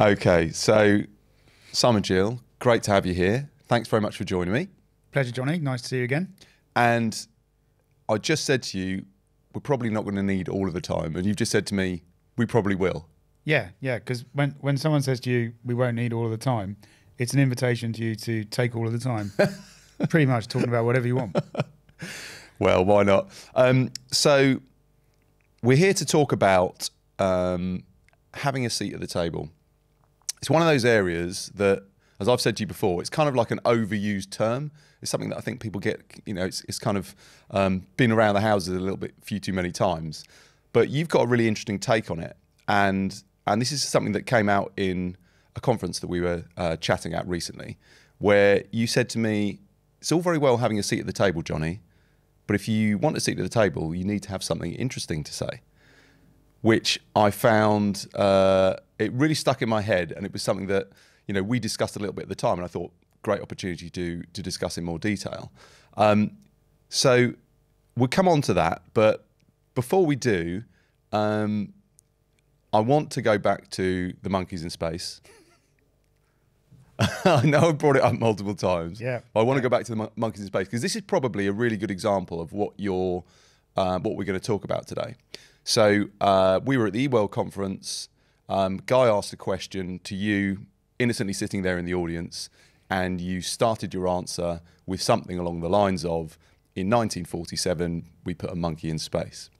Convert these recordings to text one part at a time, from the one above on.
Okay, so Simon Geale, great to have you here. Thanks very much for joining me. Pleasure, Johnny. Nice to see you again. And I just said to you, we're probably not going to need all of the time. And you've just said to me, we probably will. Yeah, because when someone says to you, we won't need all of the time, it's an invitation to you to take all of the time. Pretty much talking about whatever you want. Well, why not? So we're here to talk about having a seat at the table. It's one of those areas that, as I've said to you before, it's kind of like an overused term. It's something that I think people get, it's kind of been around the houses a little bit, few too many times. But you've got a really interesting take on it. And this is something that came out in a conference that we were chatting at recently, where you said to me, it's all very well having a seat at the table, Johnny, but if you want a seat at the table, you need to have something interesting to say, which I found, it really stuck in my head. And it was something that, we discussed a little bit at the time, and I thought, great opportunity to discuss in more detail. So we'll come on to that, but before we do, I want to go back to the monkeys in space. I know I've brought it up multiple times. Yeah. I want to go back to the monkeys in space because this is probably a really good example of what we're going to talk about today. So we were at the eWorld conference. Guy asked a question to you, innocently sitting there in the audience, and you started your answer with something along the lines of, in 1947, we put a monkey in space.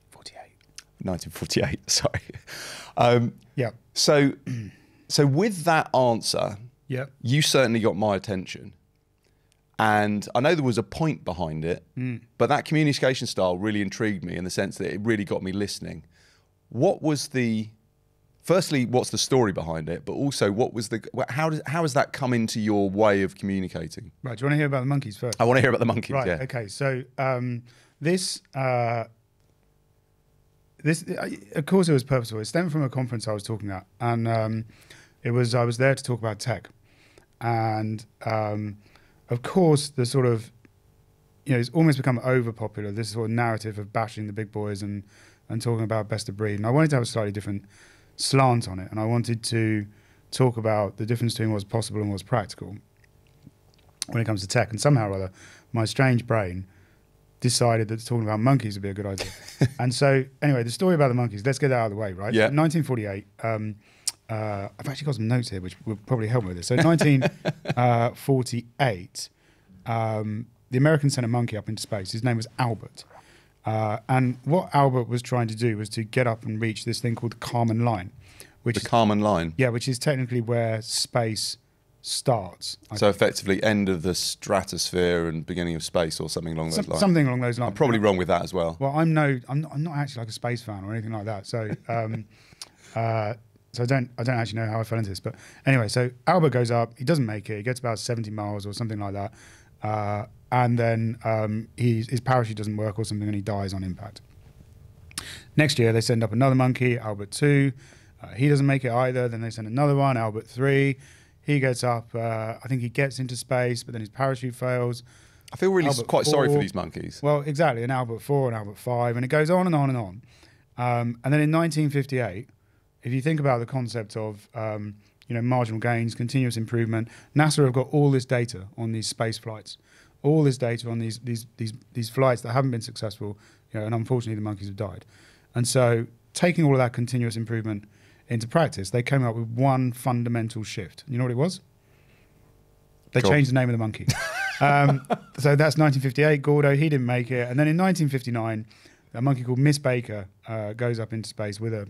1948, sorry. Yeah. So with that answer, yeah, you certainly got my attention. And I know there was a point behind it, but that communication style really intrigued me in the sense that it really got me listening. Firstly, what's the story behind it? But also, how has that come into your way of communicating? Right, do you want to hear about the monkeys first? I want to hear about the monkeys, right, yeah. Okay, so this, of course it was purposeful. It stemmed from a conference I was talking at, and I was there to talk about tech. And of course, the sort of, it's almost become over popular, this sort of narrative of bashing the big boys and talking about best of breed. And I wanted to have a slightly different slant on it, and I wanted to talk about the difference between what's possible and what's practical when it comes to tech. And somehow or other, my strange brain decided that talking about monkeys would be a good idea. And so, anyway, the story about the monkeys, let's get that out of the way, right? Yeah. So 1948, I've actually got some notes here which will probably help me with this. So 1948, the Americans sent a monkey up into space. His name was Albert. And what Albert was trying to do was to get up and reach this thing called the Kármán line. The Kármán line? Yeah, which is technically where space starts. So effectively end of the stratosphere and beginning of space or something along those lines? Something along those lines. I'm probably wrong with that as well. Well, I'm not actually like a space fan or anything like that. So so I don't actually know how I fell into this. But anyway, so Albert goes up, he doesn't make it, he gets about 70 miles or something like that. And then his parachute doesn't work or something and he dies on impact. Next year, they send up another monkey, Albert 2. He doesn't make it either. Then they send another one, Albert 3. He gets up, I think he gets into space, but then his parachute fails. I feel really Albert quite 4, sorry for these monkeys. Well, exactly, and Albert 4 and Albert 5, and it goes on and on and on. And then in 1958, if you think about the concept of marginal gains, continuous improvement, NASA have got all this data on these space flights. All this data on these flights that haven't been successful, and unfortunately the monkeys have died. And so taking all of that continuous improvement into practice, they came up with one fundamental shift. You know what it was? They changed the name of the monkey. So that's 1958, Gordo, he didn't make it. And then in 1959, a monkey called Miss Baker goes up into space with I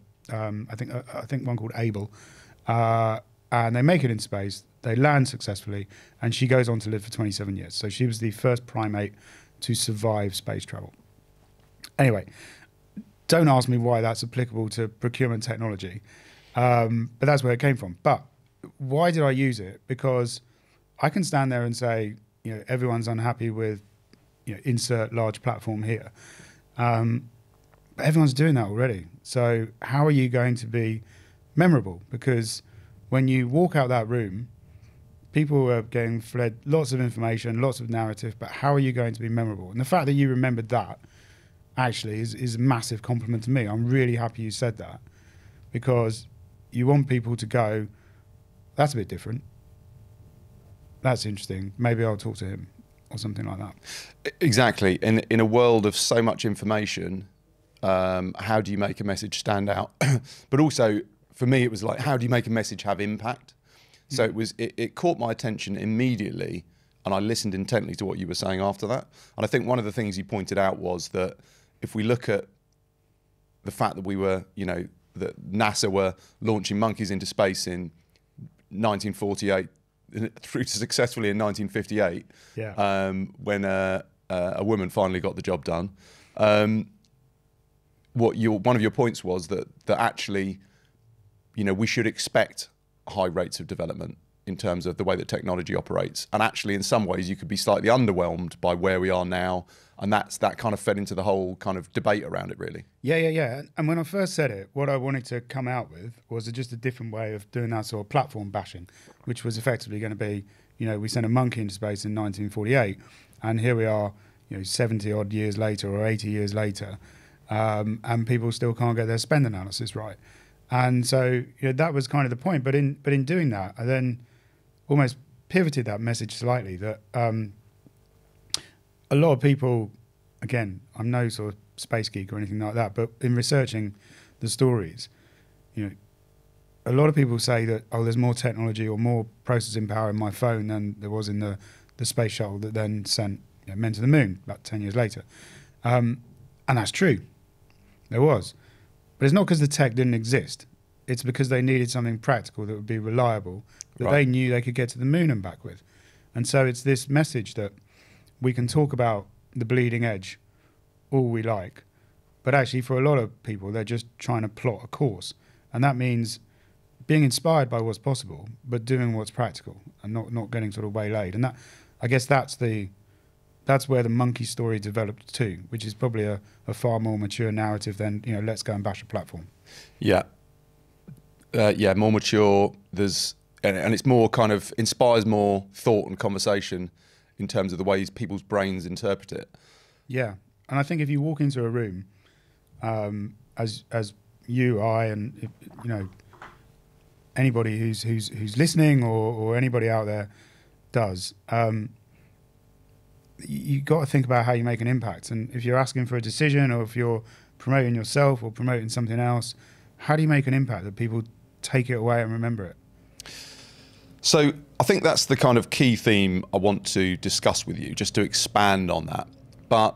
think one called Abel. And they make it in space. They land successfully, and she goes on to live for 27 years. So she was the first primate to survive space travel. Anyway, don't ask me why that's applicable to procurement technology, but that's where it came from. But why did I use it? Because I can stand there and say, everyone's unhappy with, insert large platform here. But everyone's doing that already. So how are you going to be memorable? Because when you walk out that room, people are getting fed lots of information, lots of narrative, but how are you going to be memorable? And the fact that you remembered that actually is a massive compliment to me. I'm really happy you said that, because you want people to go, that's a bit different. That's interesting. Maybe I'll talk to him or something like that. Exactly. In a world of so much information, how do you make a message stand out? But also, for me, it was like, how do you make a message have impact? So it caught my attention immediately, and I listened intently to what you were saying after that. And I think one of the things you pointed out was that if we look at the fact that we were, that NASA were launching monkeys into space in 1948 through to successfully in 1958, when a woman finally got the job done. One of your points was that actually, we should expect high rates of development in terms of the way that technology operates. And actually, in some ways, you could be slightly underwhelmed by where we are now. And that kind of fed into the whole kind of debate around it, really. Yeah. And when I first said it, what I wanted to come out with was just a different way of doing that sort of platform bashing, which was effectively going to be, we sent a monkey into space in 1948, and here we are, 70 odd years later or 80 years later, and people still can't get their spend analysis right. And so that was kind of the point. But in doing that, I then almost pivoted that message slightly that a lot of people, again, I'm no sort of space geek or anything like that, but in researching the stories, a lot of people say that, there's more technology or more processing power in my phone than there was in the space shuttle that then sent men to the moon about 10 years later. And that's true. There was. But it's not because the tech didn't exist. It's because they needed something practical that would be reliable, that they knew they could get to the moon and back with. And so it's this message that we can talk about the bleeding edge all we like, but actually for a lot of people, they're just trying to plot a course. And that means being inspired by what's possible, but doing what's practical and not getting sort of waylaid. And that, I guess that's where the monkey story developed too, which is probably a far more mature narrative than, let's go and bash a platform. Yeah. More mature. And it's more kind of inspires more thought and conversation in terms of the ways people's brains interpret it. Yeah. And I think if you walk into a room, as you, I, and anybody who's listening or anybody out there does, you got to think about how you make an impact. And if you're asking for a decision, or if you're promoting yourself or promoting something else, how do you make an impact that people take it away and remember it? So I think that's the kind of key theme I want to discuss with you, just to expand on that. But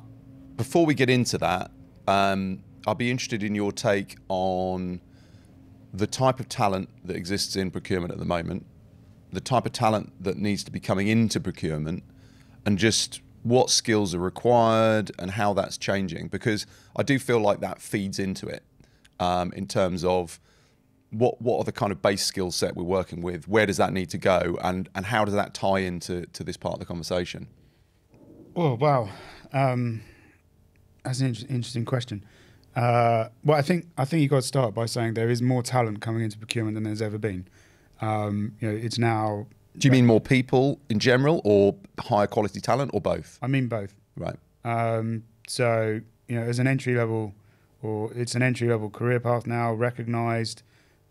before we get into that, I'll be interested in your take on the type of talent that exists in procurement at the moment, the type of talent that needs to be coming into procurement, and just what skills are required and how that's changing. Because I do feel like that feeds into it in terms of what are the kind of base skill set we're working with, where does that need to go, and how does that tie into this part of the conversation? Oh, wow. That's an interesting question. Well, I think you got to start by saying there is more talent coming into procurement than there's ever been. It's now... Do you mean more people in general, or higher quality talent, or both? I mean both. Right. So, as an entry level, or it's an entry level career path now, recognised.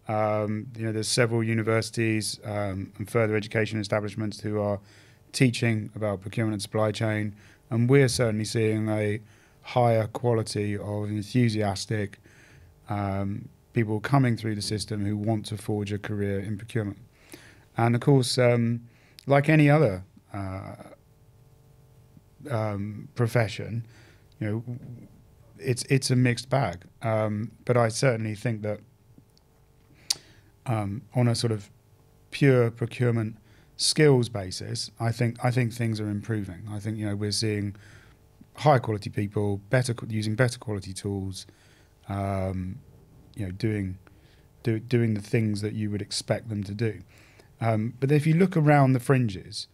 There's several universities and further education establishments who are teaching about procurement and supply chain, and we're certainly seeing a higher quality of enthusiastic people coming through the system who want to forge a career in procurement. And of course, like any other profession, it's a mixed bag. But I certainly think that on a sort of pure procurement skills basis, I think things are improving. I think we're seeing higher quality people, using better quality tools, doing the things that you would expect them to do. But if you look around the fringes,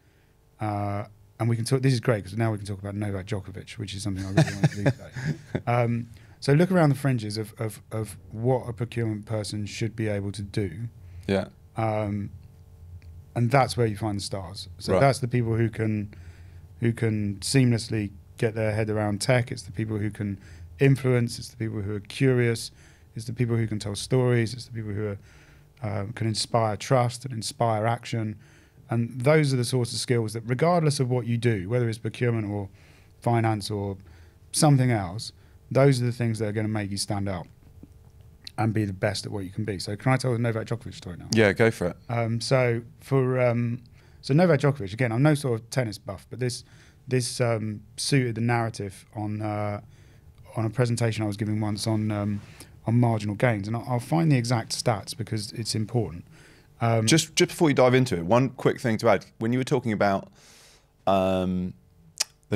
and we can talk. This is great because now we can talk about Novak Djokovic, which is something I really want to do today. So look around the fringes of what a procurement person should be able to do. Yeah. And that's where you find the stars. So that's the people who can seamlessly get their head around tech. It's the people who can influence. It's the people who are curious. It's the people who can tell stories. It's the people who can inspire trust and inspire action. And those are the sorts of skills that, regardless of what you do, whether it's procurement or finance or something else, those are the things that are going to make you stand out and be the best at what you can be. So can I tell the Novak Djokovic story now? Yeah, go for it. So Novak Djokovic, again, I'm no sort of tennis buff, but this suited the narrative on a presentation I was giving once on marginal gains, and I'll find the exact stats because it's important. Just before you dive into it, one quick thing to add: when you were talking about the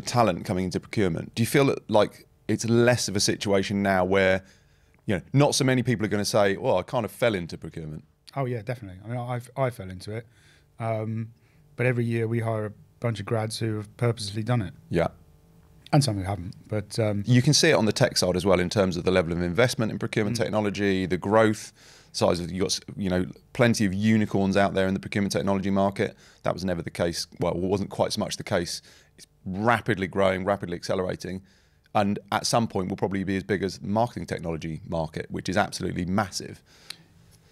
talent coming into procurement, do you feel like it's less of a situation now where, not so many people are going to say, "Well, I kind of fell into procurement"? Oh yeah, definitely. I mean, I fell into it, but every year we hire a bunch of grads who have purposely done it. Yeah. And some who haven't, but you can see it on the tech side as well in terms of the level of investment in procurement technology, the growth size of, you got plenty of unicorns out there in the procurement technology market. That was never the case. Well, it wasn't quite so much the case. It's rapidly growing, rapidly accelerating, and at some point will probably be as big as the marketing technology market, which is absolutely massive.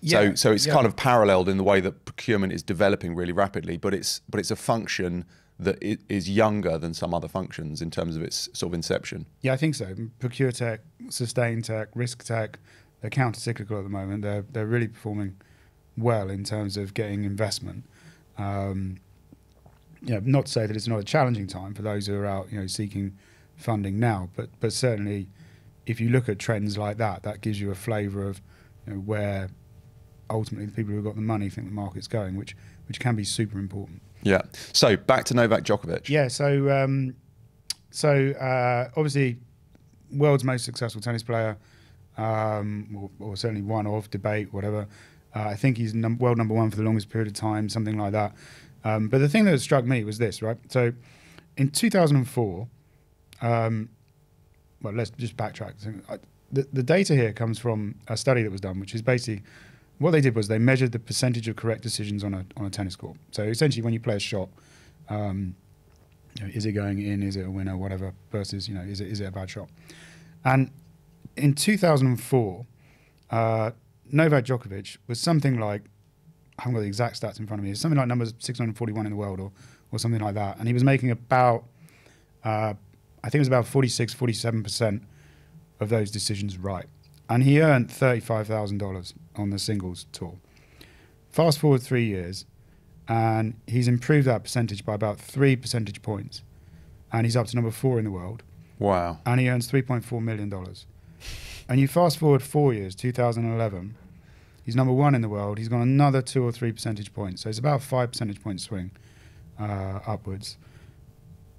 Yeah, so it's kind of paralleled in the way that procurement is developing really rapidly, but it's a function that it is younger than some other functions in terms of its sort of inception. Yeah, I think so. Procure tech, sustain tech, risk tech, they're counter-cyclical at the moment. They're really performing well in terms of getting investment. Not to say that it's not a challenging time for those who are out, seeking funding now, but certainly if you look at trends like that, that gives you a flavour of where ultimately the people who have got the money think the market's going, which can be super important. Yeah. So back to Novak Djokovic. Yeah. So obviously, world's most successful tennis player, or certainly one of, debate, whatever. I think he's world number one for the longest period of time, something like that. But the thing that struck me was this, right? So in 2004, well, let's just backtrack. The data here comes from a study that was done, which is basically what they did was they measured the percentage of correct decisions on a tennis court. So essentially, when you play a shot, is it going in? Is it a winner? Whatever. Versus, is it a bad shot? And in 2004, Novak Djokovic was something like, I haven't got the exact stats in front of me. It's something like number 641 in the world, or something like that. And he was making about, I think it was about 47% of those decisions right. And he earned $35,000 on the singles tour. Fast forward 3 years, and he's improved that percentage by about 3 percentage points. And he's up to number 4 in the world. Wow. And he earns $3.4 million. And you fast forward 4 years, 2011, he's number 1 in the world. He's got another 2 or 3 percentage points. So it's about 5 percentage point swing upwards.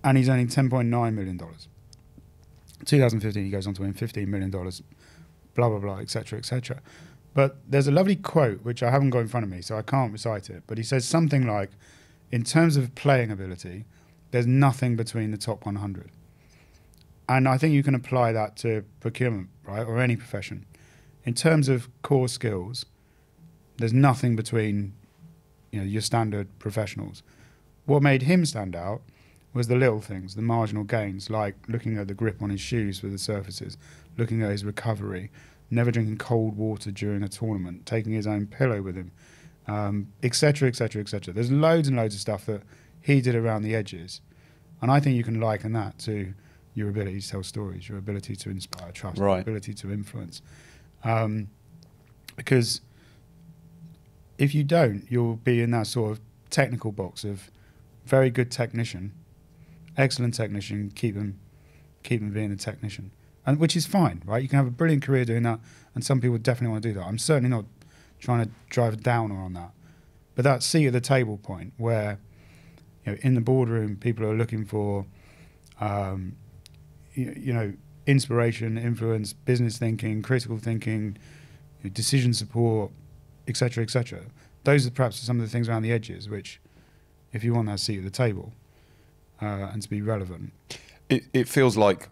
And he's earning $10.9 million. 2015, he goes on to win $15 million. Blah, blah, blah, et cetera, et cetera. But there's a lovely quote, which I haven't got in front of me, so I can't recite it. But he says something like, in terms of playing ability, there's nothing between the top 100. And I think you can apply that to procurement, right, or any profession. In terms of core skills, there's nothing between your standard professionals. What made him stand out was the little things, the marginal gains, like looking at the grip on his shoes for the surfaces, looking at his recovery, never drinking cold water during a tournament, taking his own pillow with him, et cetera, et cetera, et cetera. There's loads and loads of stuff that he did around the edges. And I think you can liken that to your ability to tell stories, your ability to inspire trust, right, your ability to influence. Because if you don't, you'll be in that sort of technical box of very good technician, excellent technician, keep them being a technician. And which is fine, right? You can have a brilliant career doing that, and some people definitely want to do that. I'm certainly not trying to drive a downer on that. But that seat at the table point where, in the boardroom, people are looking for, inspiration, influence, business thinking, critical thinking, decision support, et cetera, et cetera. Those are perhaps some of the things around the edges, which, if you want that seat at the table and to be relevant. It feels like,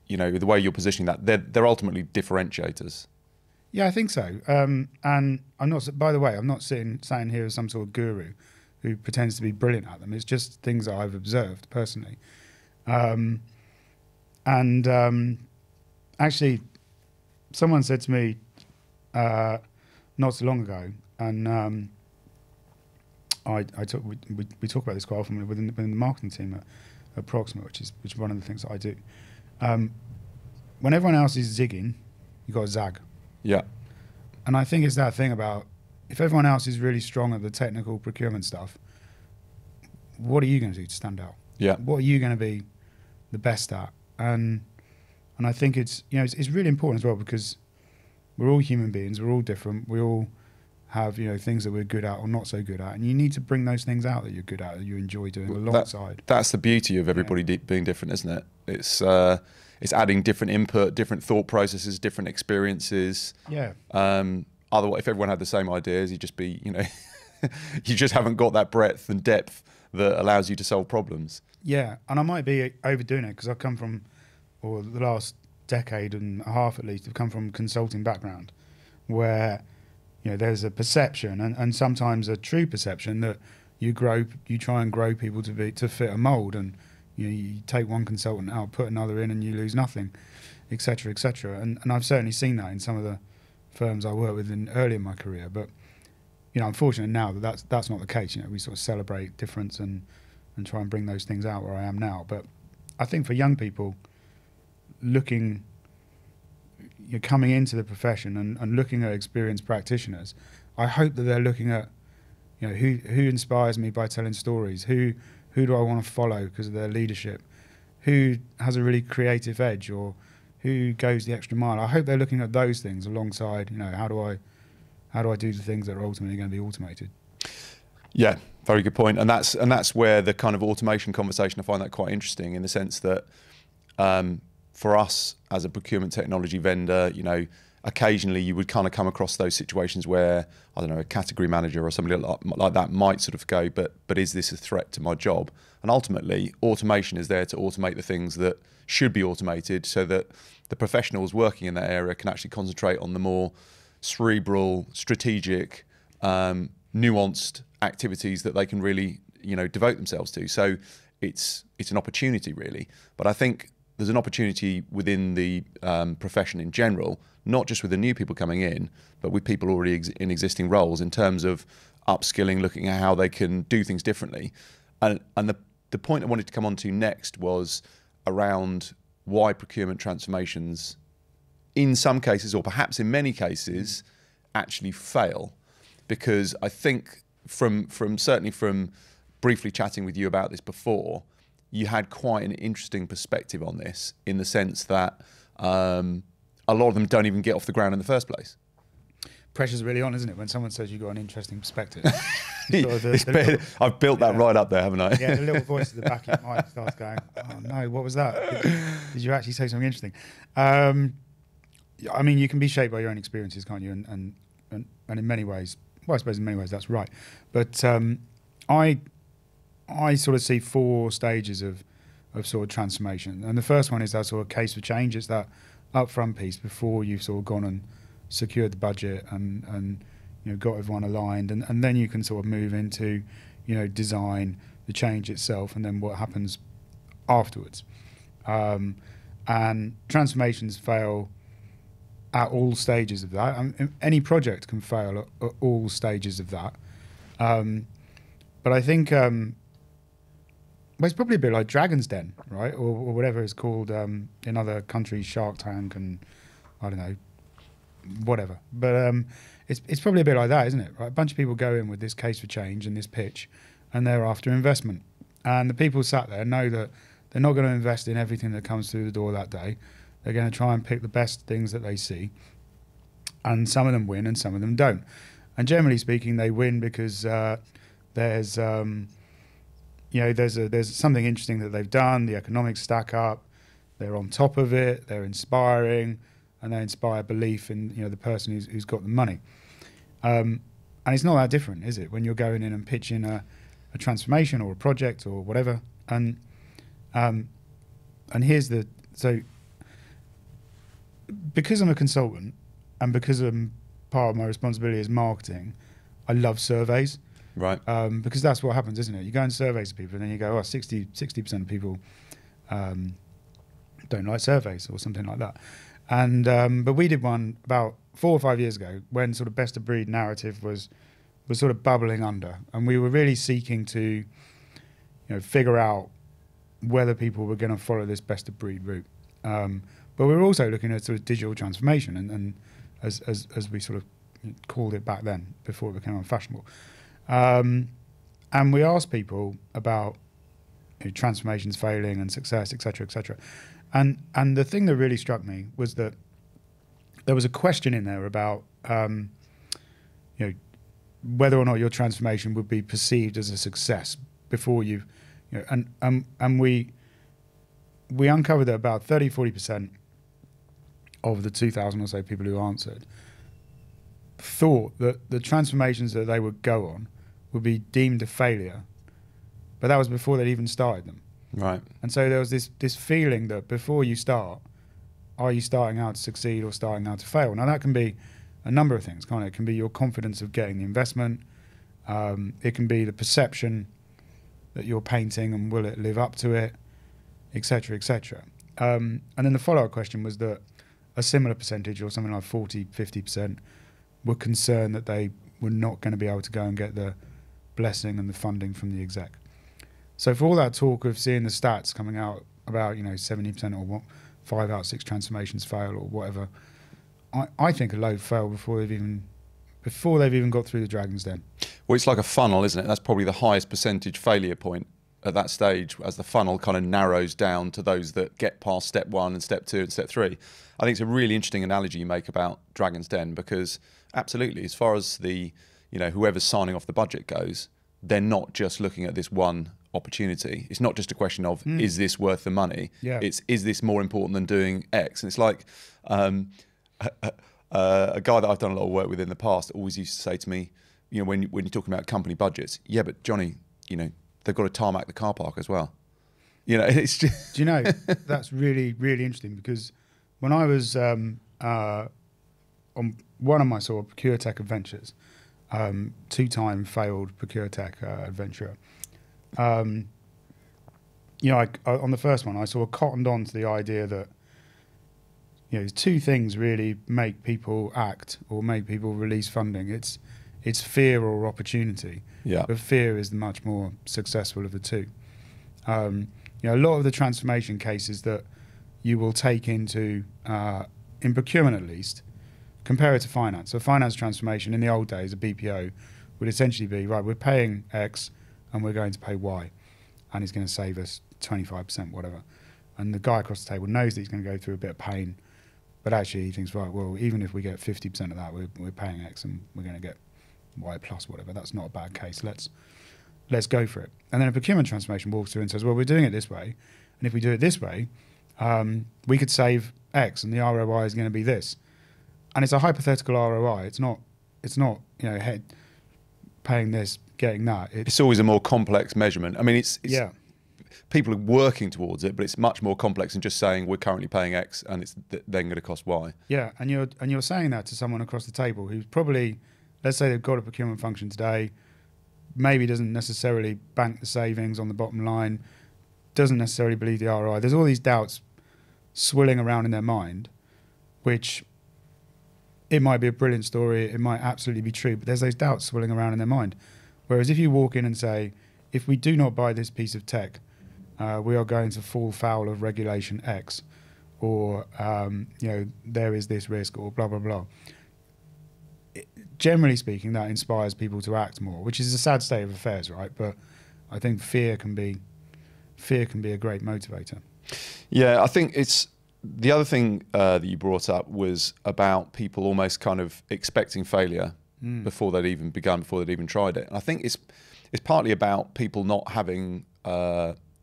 the way you're positioning that, they're ultimately differentiators. Yeah, I think so. And I'm not. By the way, I'm not sitting here as some sort of guru who pretends to be brilliant at them. It's just things that I've observed personally. Actually, someone said to me not so long ago, And we talk about this quite often within the marketing team at Proxima, which is one of the things that I do. When everyone else is zigging, you got to zag. Yeah. And I think it's that thing about, if everyone else is really strong at the technical procurement stuff, what are you going to do to stand out? Yeah. What are you going to be the best at? And I think it's really important as well, because we're all human beings, we're all different, we all have things that we're good at or not so good at, and you need to bring those things out that you're good at, that you enjoy doing alongside. That's the beauty of everybody being different, isn't it? It's adding different input, different thought processes, different experiences. Yeah. Otherwise, if everyone had the same ideas, you'd just be, you just haven't got that breadth and depth that allows you to solve problems. Yeah, and I might be overdoing it because I've come from, or the last decade and a half at least, I've come from a consulting background where, there's a perception and sometimes a true perception that you try and grow people to fit a mold, and you take one consultant out, put another in, and you lose nothing, etc., etc. And I've certainly seen that in some of the firms I worked with early in my career. But I'm fortunate now that that's not the case. We sort of celebrate difference and try and bring those things out where I am now. But I think for young people coming into the profession and looking at experienced practitioners, I hope that they're looking at who inspires me by telling stories, who do I want to follow because of their leadership, who has a really creative edge, or who goes the extra mile. I hope they're looking at those things alongside how do I do the things that are ultimately going to be automated. Yeah, very good point. And that's where the kind of automation conversation, I find that quite interesting, in the sense that for us as a procurement technology vendor, occasionally you would kind of come across those situations where, I don't know, a category manager or somebody like that might sort of go, but is this a threat to my job? And ultimately, automation is there to automate the things that should be automated, so that the professionals working in that area can actually concentrate on the more cerebral, strategic, nuanced activities that they can really, devote themselves to. So it's an opportunity, really. But I think there's an opportunity within the profession in general, not just with the new people coming in, but with people already in existing roles, in terms of upskilling, looking at how they can do things differently. And the point I wanted to come on to next was around why procurement transformations, in some cases, or perhaps in many cases, actually fail. Because I think certainly from briefly chatting with you about this before, you had quite an interesting perspective on this, in the sense that a lot of them don't even get off the ground in the first place. Pressure's really on, isn't it, when someone says you've got an interesting perspective? I've built that right up there, haven't I? Yeah, the little voice at the back of your mind starts going, oh no, what was that? Did you actually say something interesting? I mean, you can be shaped by your own experiences, can't you? And in many ways, well, I suppose in many ways that's right. But I sort of see 4 stages of sort of transformation. And the first one is that sort of case for change. It's that upfront piece before you've sort of gone and secured the budget and got everyone aligned. And then you can sort of move into, design, the change itself, and then what happens afterwards. And transformations fail at all stages of that. Any project can fail at all stages of that. But I think it's probably a bit like Dragon's Den, right? Or whatever it's called in other countries, Shark Tank, and I don't know, whatever. But it's probably a bit like that, isn't it? Right? A bunch of people go in with this case for change and this pitch, and they're after investment. And the people sat there know that they're not going to invest in everything that comes through the door that day. They're going to try and pick the best things that they see. And some of them win and some of them don't. And generally speaking, they win because there's something interesting that they've done, the economics stack up, they're on top of it, they're inspiring, and they inspire belief in the person who's got the money. And it's not that different, is it, when you're going in and pitching a transformation or a project or whatever. And here's because I'm a consultant and because part of my responsibility is marketing, I love surveys. Right. Because that's what happens, isn't it? You go and survey people and then you go, 60% of people don't like surveys or something like that. And but we did one about 4 or 5 years ago when sort of best of breed narrative was was sort of bubbling under, and we were really seeking to, figure out whether people were going to follow this best of breed route. But we were also looking at sort of digital transformation, and as we sort of called it back then, before it became unfashionable. And we asked people about transformations failing and success, et cetera, et cetera. And the thing that really struck me was that there was a question in there about whether or not your transformation would be perceived as a success before you, and we uncovered that about 30-40% of the 2,000 or so people who answered thought that the transformations that they would go on would be deemed a failure, but that was before they'd even started them. Right. And so there was this feeling that before you start, are you starting out to succeed or starting out to fail? Now that can be a number of things, can't it? It can be your confidence of getting the investment. It can be the perception that you're painting and will it live up to it, et cetera, et cetera. And then the follow-up question was that a similar percentage, or something like 40-50%, were concerned that they were not going to be able to go and get the blessing and the funding from the exec. So for all that talk of seeing the stats coming out about 70% or what, 5 out of 6 transformations fail or whatever, I think a load fail before they've even got through the Dragon's Den. Well, it's like a funnel, isn't it? That's probably the highest percentage failure point at that stage, as the funnel kind of narrows down to those that get past step 1 and step 2 and step 3. I think it's a really interesting analogy you make about Dragon's Den, because absolutely, as far as the whoever's signing off the budget goes, they're not just looking at this one opportunity. It's not just a question of is this worth the money? Yeah. It's is this more important than doing X? And it's like a guy that I've done a lot of work with in the past always used to say to me, when you're talking about company budgets, yeah, but Johnny, they've got to tarmac the car park as well. It's just... Do you know, that's really, really interesting, because when I was on one of my sort of Procure Tech adventures, 2-time failed Procure Tech adventurer, on the first one, I sort of cottoned on to the idea that two things really make people act or make people release funding. It's fear or opportunity. Yeah. But fear is the much more successful of the two. A lot of the transformation cases that you will take into, in procurement at least, compare it to finance. So finance transformation in the old days, a BPO, would essentially be, right, we're paying X and we're going to pay Y, and it's going to save us 25%, whatever. And the guy across the table knows that he's going to go through a bit of pain, but actually he thinks, right, well, even if we get 50% of that, we're paying X and we're going to get Y plus whatever. That's not a bad case. Let's go for it. And then a procurement transformation walks through and says, well, we're doing it this way, and if we do it this way, we could save X, and the ROI is going to be this. And it's a hypothetical ROI. It's not paying this, getting that. It's always a more complex measurement. I mean, it's yeah. People are working towards it, but it's much more complex than just saying we're currently paying X and it's then going to cost Y. Yeah, and you're saying that to someone across the table who's probably, let's say they've got a procurement function today, maybe doesn't necessarily bank the savings on the bottom line, doesn't necessarily believe the ROI. There's all these doubts swirling around in their mind, which it might be a brilliant story, it might absolutely be true, but there's those doubts swirling around in their mind. Whereas if you walk in and say, if we do not buy this piece of tech, we are going to fall foul of regulation X, or there is this risk, or blah, blah, blah. Generally speaking, that inspires people to act more, which is a sad state of affairs, right? But I think fear can be a great motivator. Yeah, I think it's the other thing that you brought up was about people almost kind of expecting failure before they'd even begun, before they'd even tried it. And I think it's partly about people not having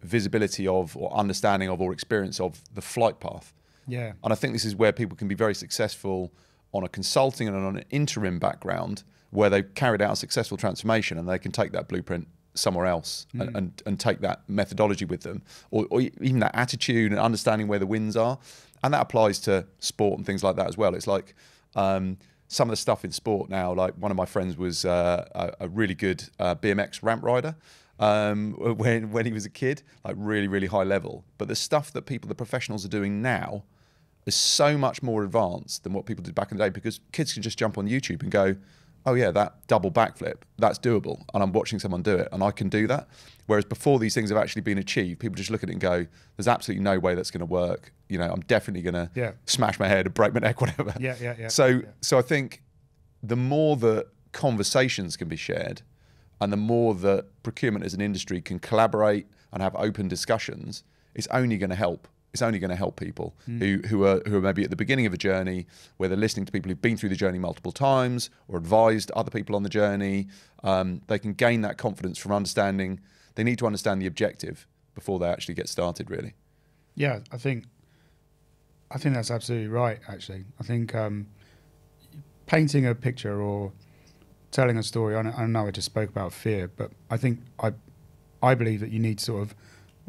visibility of, or understanding of, or experience of the flight path. Yeah. And I think this is where people can be very successful on a consulting and on an interim background, where they've carried out a successful transformation and they can take that blueprint somewhere else and take that methodology with them, or even that attitude and understanding where the wins are. And that applies to sport and things like that as well. It's like some of the stuff in sport now, like one of my friends was a really good BMX ramp rider when he was a kid, like really, really high level. But the stuff that the professionals are doing now is so much more advanced than what people did back in the day, because kids can just jump on YouTube and go, oh yeah, that double backflip, that's doable, and I'm watching someone do it, and I can do that. Whereas before these things have actually been achieved, people just look at it and go, there's absolutely no way that's going to work. You know, I'm definitely going to Yeah. smash my head and break my neck, whatever. Yeah. So I think the more that conversations can be shared, and the more that procurement as an industry can collaborate and have open discussions, it's only going to help. It's only going to help people who are maybe at the beginning of a journey, where they're listening to people who've been through the journey multiple times or advised other people on the journey. They can gain that confidence from understanding. They need to understand the objective before they actually get started, really. Yeah, I think that's absolutely right, actually. I think painting a picture or telling a story, I know I just spoke about fear, but I think I believe that you need sort of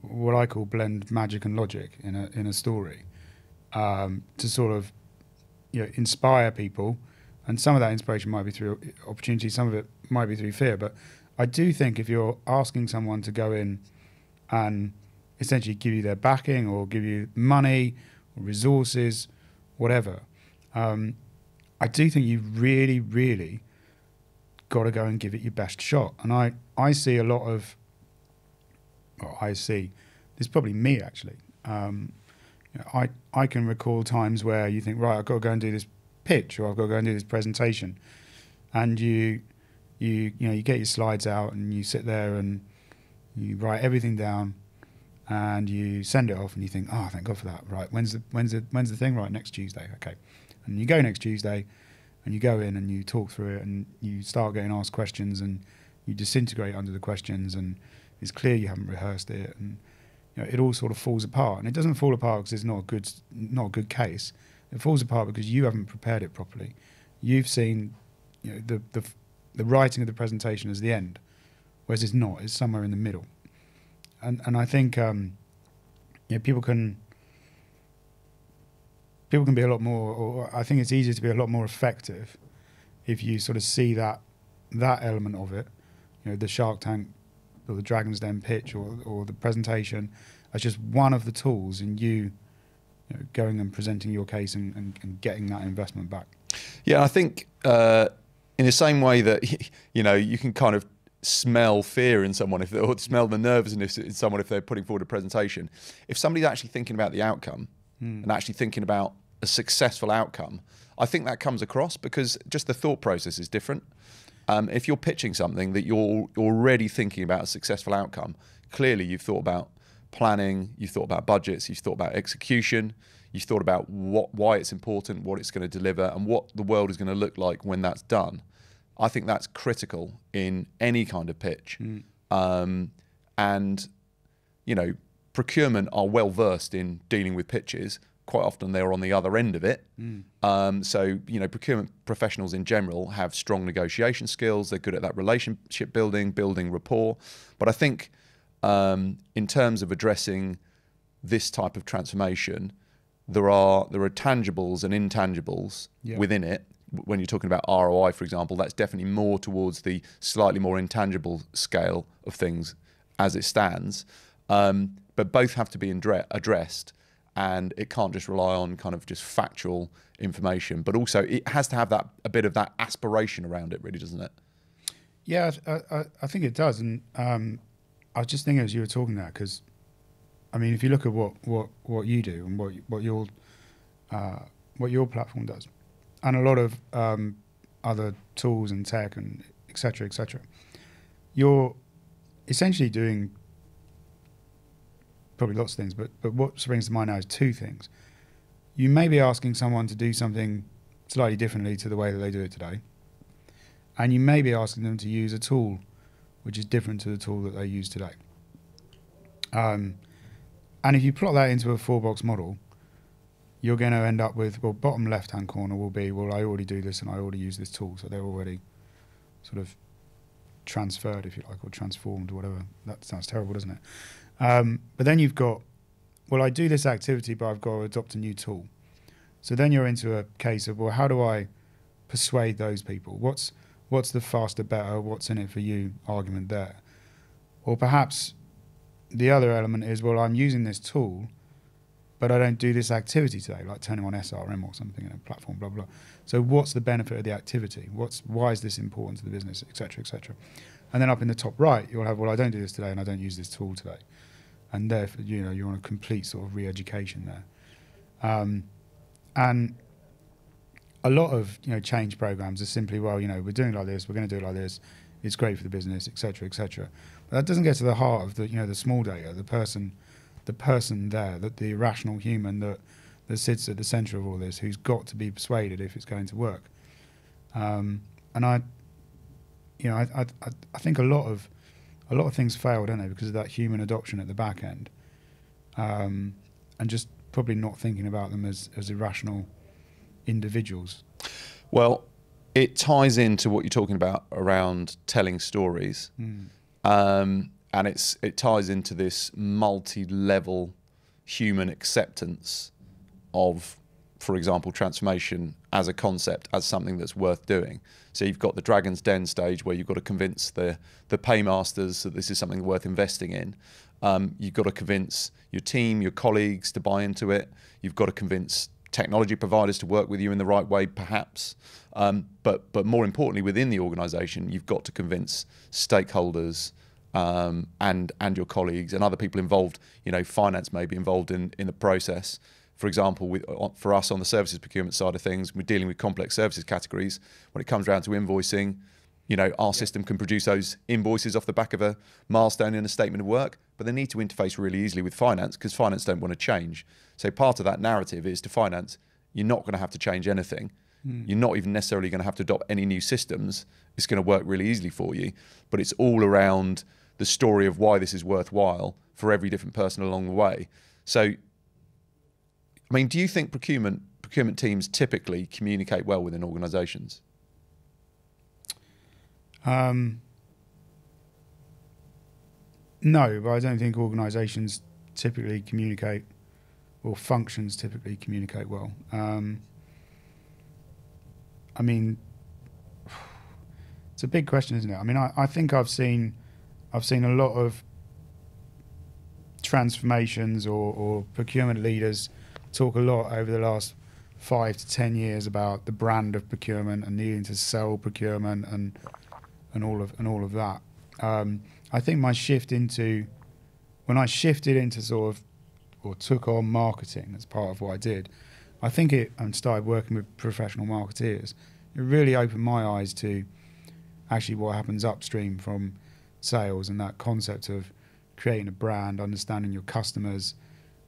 what I call blend magic and logic in a story to sort of, you know, inspire people. And some of that inspiration might be through opportunity, some of it might be through fear. But I do think if you're asking someone to go in and essentially give you their backing or give you money or resources, whatever, I do think you really, really got to go and give it your best shot. And I see a lot of, this is probably me actually. You know, I can recall times where you think, right, I've got to go and do this pitch, or I've got to go and do this presentation, and you get your slides out and you sit there and you write everything down and you send it off and you think, oh, thank God for that. Right, when's the thing? Right, next Tuesday. Okay, and you go next Tuesday and you go in and you talk through it and you start getting asked questions and you disintegrate under the questions, and it's clear you haven't rehearsed it, and you know, it all sort of falls apart. And it doesn't fall apart because it's not a good case. It falls apart because you haven't prepared it properly. You've seen, you know, the writing of the presentation as the end, whereas it's not. It's somewhere in the middle. And I think you know, people can be a lot more, or I think it's easier to be a lot more effective if you sort of see that element of it, you know, the Shark Tank or the Dragon's Den pitch or the presentation as just one of the tools in you know, going and presenting your case and getting that investment back. Yeah, I think in the same way that, you know, you can kind of smell fear in someone or smell the nervousness in someone if they're putting forward a presentation. If somebody's actually thinking about the outcome and actually thinking about a successful outcome, I think that comes across because just the thought process is different. If you're pitching something that you're already thinking about a successful outcome, clearly you've thought about planning, you've thought about budgets, you've thought about execution, you've thought about why it's important, what it's going to deliver, and what the world is going to look like when that's done. I think that's critical in any kind of pitch. And, you know, procurement are well versed in dealing with pitches. Quite often they're on the other end of it. So, you know, procurement professionals in general have strong negotiation skills. They're good at that relationship building rapport. But I think in terms of addressing this type of transformation, there are tangibles and intangibles within it. When you're talking about ROI, for example, that's definitely more towards the slightly more intangible scale of things as it stands. But both have to be addressed. And it can't just rely on kind of just factual information, but also it has to have a bit of that aspiration around it, really, doesn't it? Yeah, I think it does. And I was just thinking as you were talking that, because I mean, if you look at what you do and what your platform does, and a lot of other tools and tech and et cetera, you're essentially doing probably lots of things, but what springs to mind now is two things. You may be asking someone to do something slightly differently to the way that they do it today, and you may be asking them to use a tool which is different to the tool that they use today. And if you plot that into a 4-box model, you're going to end up with, well, bottom left-hand corner will be, well, I already do this and I already use this tool, so they're already sort of transferred, if you like, or transformed, or whatever. That sounds terrible, doesn't it? But then you've got, well, I do this activity, but I've got to adopt a new tool. So then you're into a case of, well, how do I persuade those people? What's the faster, better, what's in it for you argument there? Or perhaps the other element is, well, I'm using this tool, but I don't do this activity today, like turning on SRM or something in a platform, blah, blah. So what's the benefit of the activity? Why is this important to the business, et cetera, et cetera? And then up in the top right, you'll have, well, I don't do this today and I don't use this tool today. And therefore, you know, you're on a complete sort of re-education there. And a lot of, you know, change programs are simply, well, you know, we're doing it like this, we're going to do it like this, it's great for the business, et cetera, et cetera. But that doesn't get to the heart of the, you know, the small data, the person there, the irrational human that sits at the centre of all this, who's got to be persuaded if it's going to work. And I think a lot of things fail, don't they, because of that human adoption at the back end, and just probably not thinking about them as irrational individuals. Well, it ties into what you're talking about around telling stories. And it ties into this multi-level human acceptance of, for example, transformation as a concept, as something that's worth doing. So you've got the Dragon's Den stage where you've got to convince the paymasters that this is something worth investing in. You've got to convince your team, your colleagues to buy into it. You've got to convince technology providers to work with you in the right way, perhaps. But more importantly, within the organisation, you've got to convince stakeholders and your colleagues and other people involved. You know, finance may be involved in the process. For example, for us on the services procurement side of things, we're dealing with complex services categories. When it comes down to invoicing, you know, our system can produce those invoices off the back of a milestone in a statement of work, but they need to interface really easily with finance because finance don't want to change. So part of that narrative is to finance, you're not going to have to change anything. You're not even necessarily going to have to adopt any new systems. It's going to work really easily for you, but it's all around the story of why this is worthwhile for every different person along the way. So, I mean, do you think procurement teams typically communicate well within organisations? No, but I don't think organisations typically communicate, or functions typically communicate well. I mean, it's a big question, isn't it? I mean, I think I've seen a lot of transformations or procurement leaders talk a lot over the last 5 to 10 years about the brand of procurement and needing to sell procurement and all of that. I think when I shifted into sort of, or took on marketing as part of what I did, I think and started working with professional marketeers, it really opened my eyes to actually what happens upstream from sales and that concept of creating a brand, understanding your customers,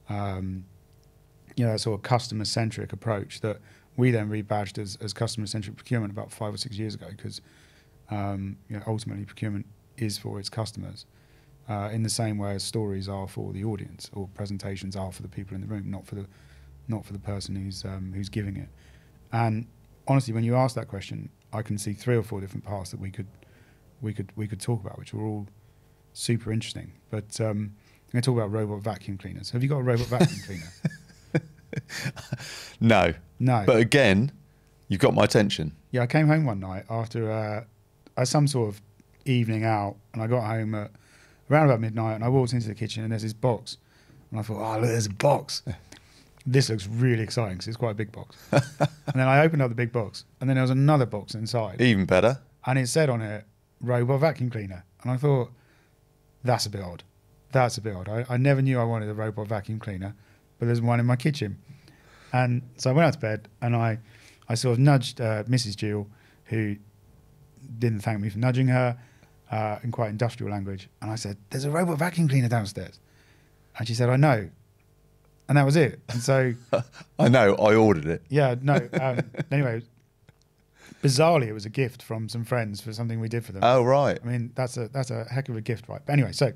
you know, that sort of customer-centric approach that we then rebadged as customer-centric procurement about 5 or 6 years ago, because you know, ultimately procurement is for its customers, in the same way as stories are for the audience, or presentations are for the people in the room, not for the person who's giving it. And honestly, when you ask that question, I can see 3 or 4 different paths that we could talk about, which are all super interesting. But I'm going to talk about robot vacuum cleaners. Have you got a robot vacuum cleaner? No. But again, you've got my attention. Yeah, I came home one night after some sort of evening out, and I got home at around about midnight, and I walked into the kitchen, and there's this box, and I thought, oh, look, there's a box. This looks really exciting because it's quite a big box. And then I opened up the big box, and then there was another box inside. Even better. And it said on it, robot vacuum cleaner. And I thought, that's a bit odd. I never knew I wanted a robot vacuum cleaner, but there's one in my kitchen. And so I went out to bed, and I sort of nudged Mrs. Geale, who didn't thank me for nudging her, in quite industrial language. And I said, there's a robot vacuum cleaner downstairs. And she said, I know. And that was it. And so... I know, I ordered it. Yeah, no. Anyway, bizarrely, it was a gift from some friends for something we did for them. Oh, right. I mean, that's a heck of a gift, right? But anyway, so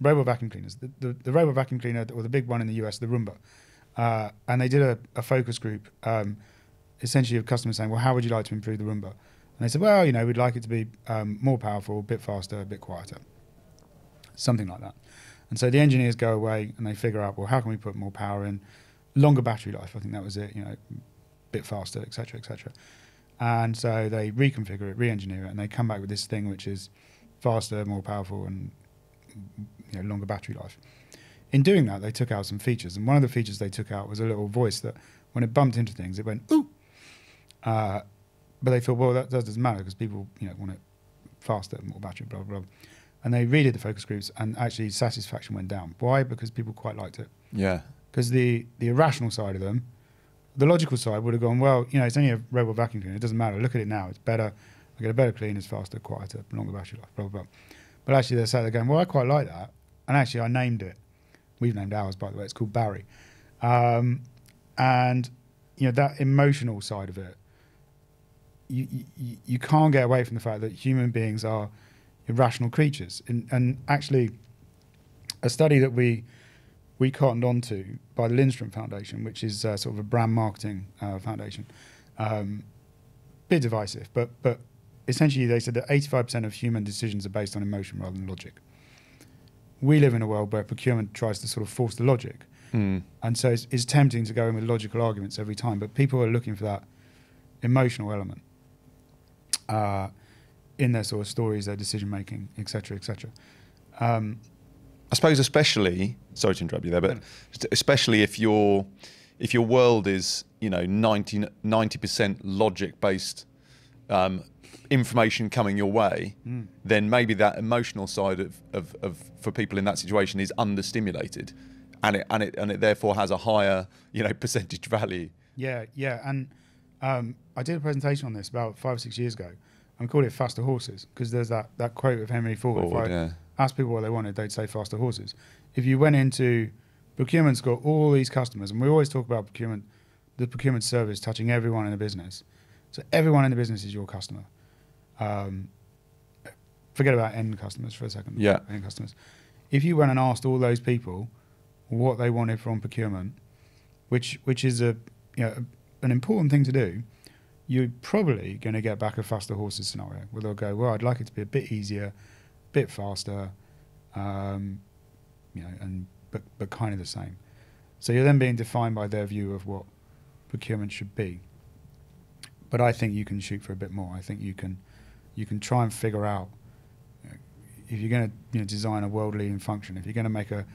robot vacuum cleaners. The robot vacuum cleaner, or the big one in the US, the Roomba. And they did a focus group, essentially of customers saying, well, how would you like to improve the Roomba? And they said, well, you know, we'd like it to be more powerful, a bit faster, a bit quieter. Something like that. And so the engineers go away and they figure out, well, how can we put more power in? Longer battery life, I think that was it, you know, a bit faster, et cetera, et cetera. And so they reconfigure it, re-engineer it, and they come back with this thing which is faster, more powerful, and, you know, longer battery life. in doing that, they took out some features. And one of the features they took out was a little voice that when it bumped into things, it went, ooh. But they thought, well, that doesn't matter because people want it faster, more battery, blah, blah, blah. And they redid the focus groups and actually satisfaction went down. Why? Because people quite liked it. Yeah. Because the irrational side of them, the logical side would have gone, well, it's only a robot vacuum cleaner. It doesn't matter. Look at it now. It's better. I get a better clean. It's faster, quieter, longer battery life, blah, blah, blah. But actually they're sat there going, well, I quite like that. And actually I named it. We've named ours, by the way. It's called Barry. And, that emotional side of it, you can't get away from the fact that human beings are irrational creatures. And actually, a study that we cottoned onto by the Lindstrom Foundation, which is sort of a brand marketing foundation, bit divisive, but essentially they said that 85% of human decisions are based on emotion rather than logic. We live in a world where procurement tries to sort of force the logic. And so it's tempting to go in with logical arguments every time, but people are looking for that emotional element in their sort of stories, their decision making, etc., etc. I suppose, especially, sorry to interrupt you there, but especially if your world is 90% logic based information coming your way, then maybe that emotional side of for people in that situation is understimulated, and it therefore has a higher percentage value. Yeah, and I did a presentation on this about 5 or 6 years ago, and called it faster horses because there's that quote of Henry Ford. If I asked people what they wanted, they'd say faster horses. If you went into procurement's got all these customers, and we always talk about procurement, the procurement service touching everyone in the business. So everyone in the business is your customer. Forget about end customers for a second. Yeah. End customers. If you went and asked all those people what they wanted from procurement, which is an important thing to do, you're probably going to get back a faster horses scenario where they'll go, well, I'd like it to be a bit easier, a bit faster, but kind of the same. So you're then being defined by their view of what procurement should be. But I think you can shoot for a bit more. I think you can try and figure out if you're going to design a world-leading function, if you're going to make a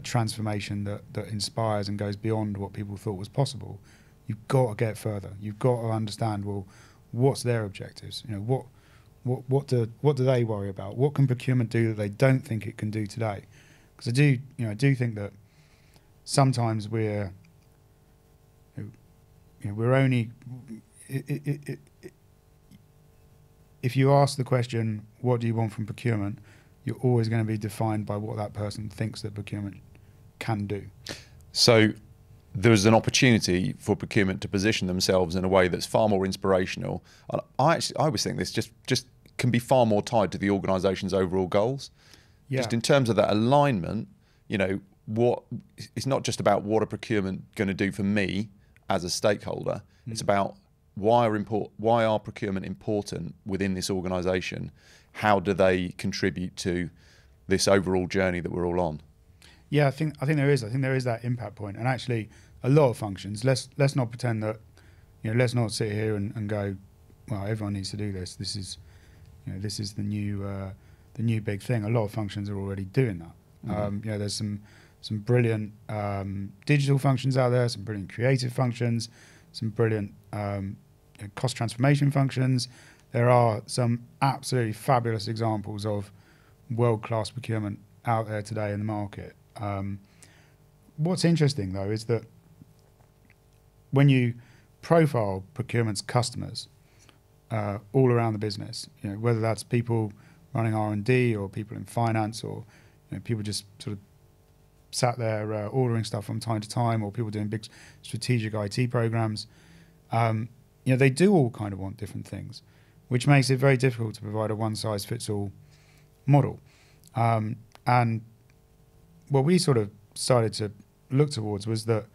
transformation that inspires and goes beyond what people thought was possible, you've got to get further. You've got to understand, well, what's their objectives? What do they worry about? What can procurement do that they don't think it can do today? Because I do think that sometimes we're only if you ask the question, what do you want from procurement, you're always going to be defined by what that person thinks that procurement can do. So there's an opportunity for procurement to position themselves in a way that's far more inspirational. I always think this just can be far more tied to the organisation's overall goals. Yeah. Just in terms of that alignment, it's not just about what a procurement going to do for me as a stakeholder. It's about why are procurement important within this organisation? How do they contribute to this overall journey that we're all on? Yeah, I think there is. I think there is that impact point, and actually, a lot of functions. Let's not pretend that let's not sit here and go, well, everyone needs to do this. This is the new big thing. A lot of functions are already doing that. There's some brilliant digital functions out there, some brilliant creative functions, some brilliant cost transformation functions. There are some absolutely fabulous examples of world-class procurement out there today in the market. What's interesting, though, is that when you profile procurement's customers all around the business, whether that's people running R&D or people in finance or people just sort of sat there ordering stuff from time to time, or people doing big strategic IT programs, they do all kind of want different things, which makes it very difficult to provide a one-size-fits-all model. And what we sort of started to look towards was that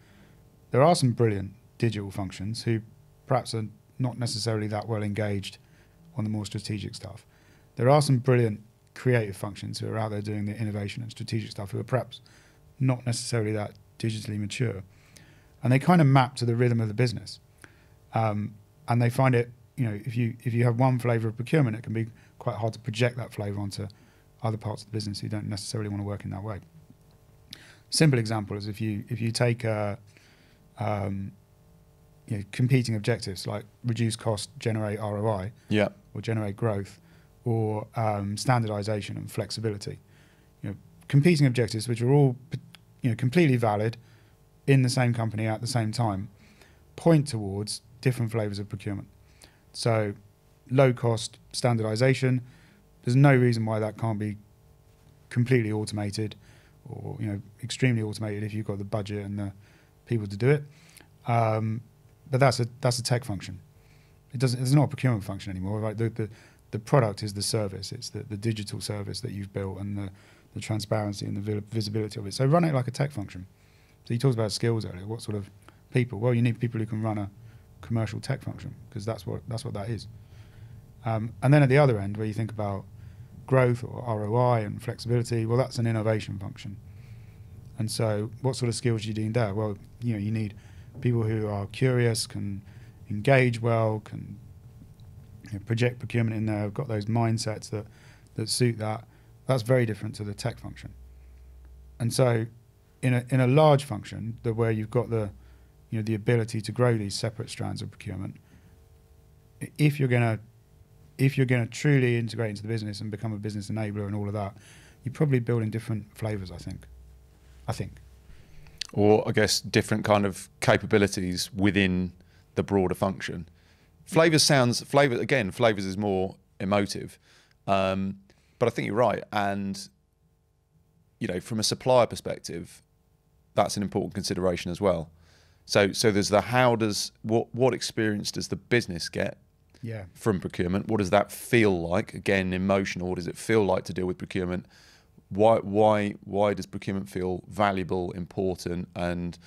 there are some brilliant digital functions who perhaps are not necessarily that well engaged on the more strategic stuff. There are some brilliant creative functions who are out there doing the innovation and strategic stuff who are perhaps not necessarily that digitally mature. And they kind of map to the rhythm of the business. And they find it, if you have one flavour of procurement, it can be quite hard to project that flavour onto other parts of the business who don't necessarily want to work in that way. simple example is if you take competing objectives like reduce cost, generate ROI, Yeah. or generate growth, or standardization and flexibility. Competing objectives which are all completely valid in the same company at the same time point towards different flavors of procurement. So low cost standardization, there's no reason why that can't be completely automated or extremely automated if you've got the budget and the people to do it. But that's a tech function. It's not a procurement function anymore. Right? The product is the service. It's the digital service that you've built and the transparency and the visibility of it. So run it like a tech function. So you talked about skills earlier. What sort of people? Well, you need people who can run a commercial tech function because that's what that is. And then at the other end, where you think about growth or ROI and flexibility, well, that's an innovation function. And so what sort of skills do you need there? Well, you need people who are curious, can engage well, can project procurement in there, have got those mindsets that suit that. That's very different to the tech function. And so in a large function, where you've got the ability to grow these separate strands of procurement, if you're going to truly integrate into the business and become a business enabler and all of that, you're probably building different flavors, I think. Or I guess different kind of capabilities within the broader function. Flavors is more emotive. But I think you're right. And, from a supplier perspective, that's an important consideration as well. So there's what experience does the business get from procurement? What does that feel like? Again, emotional. What does it feel like to deal with procurement? Why does procurement feel valuable, important, and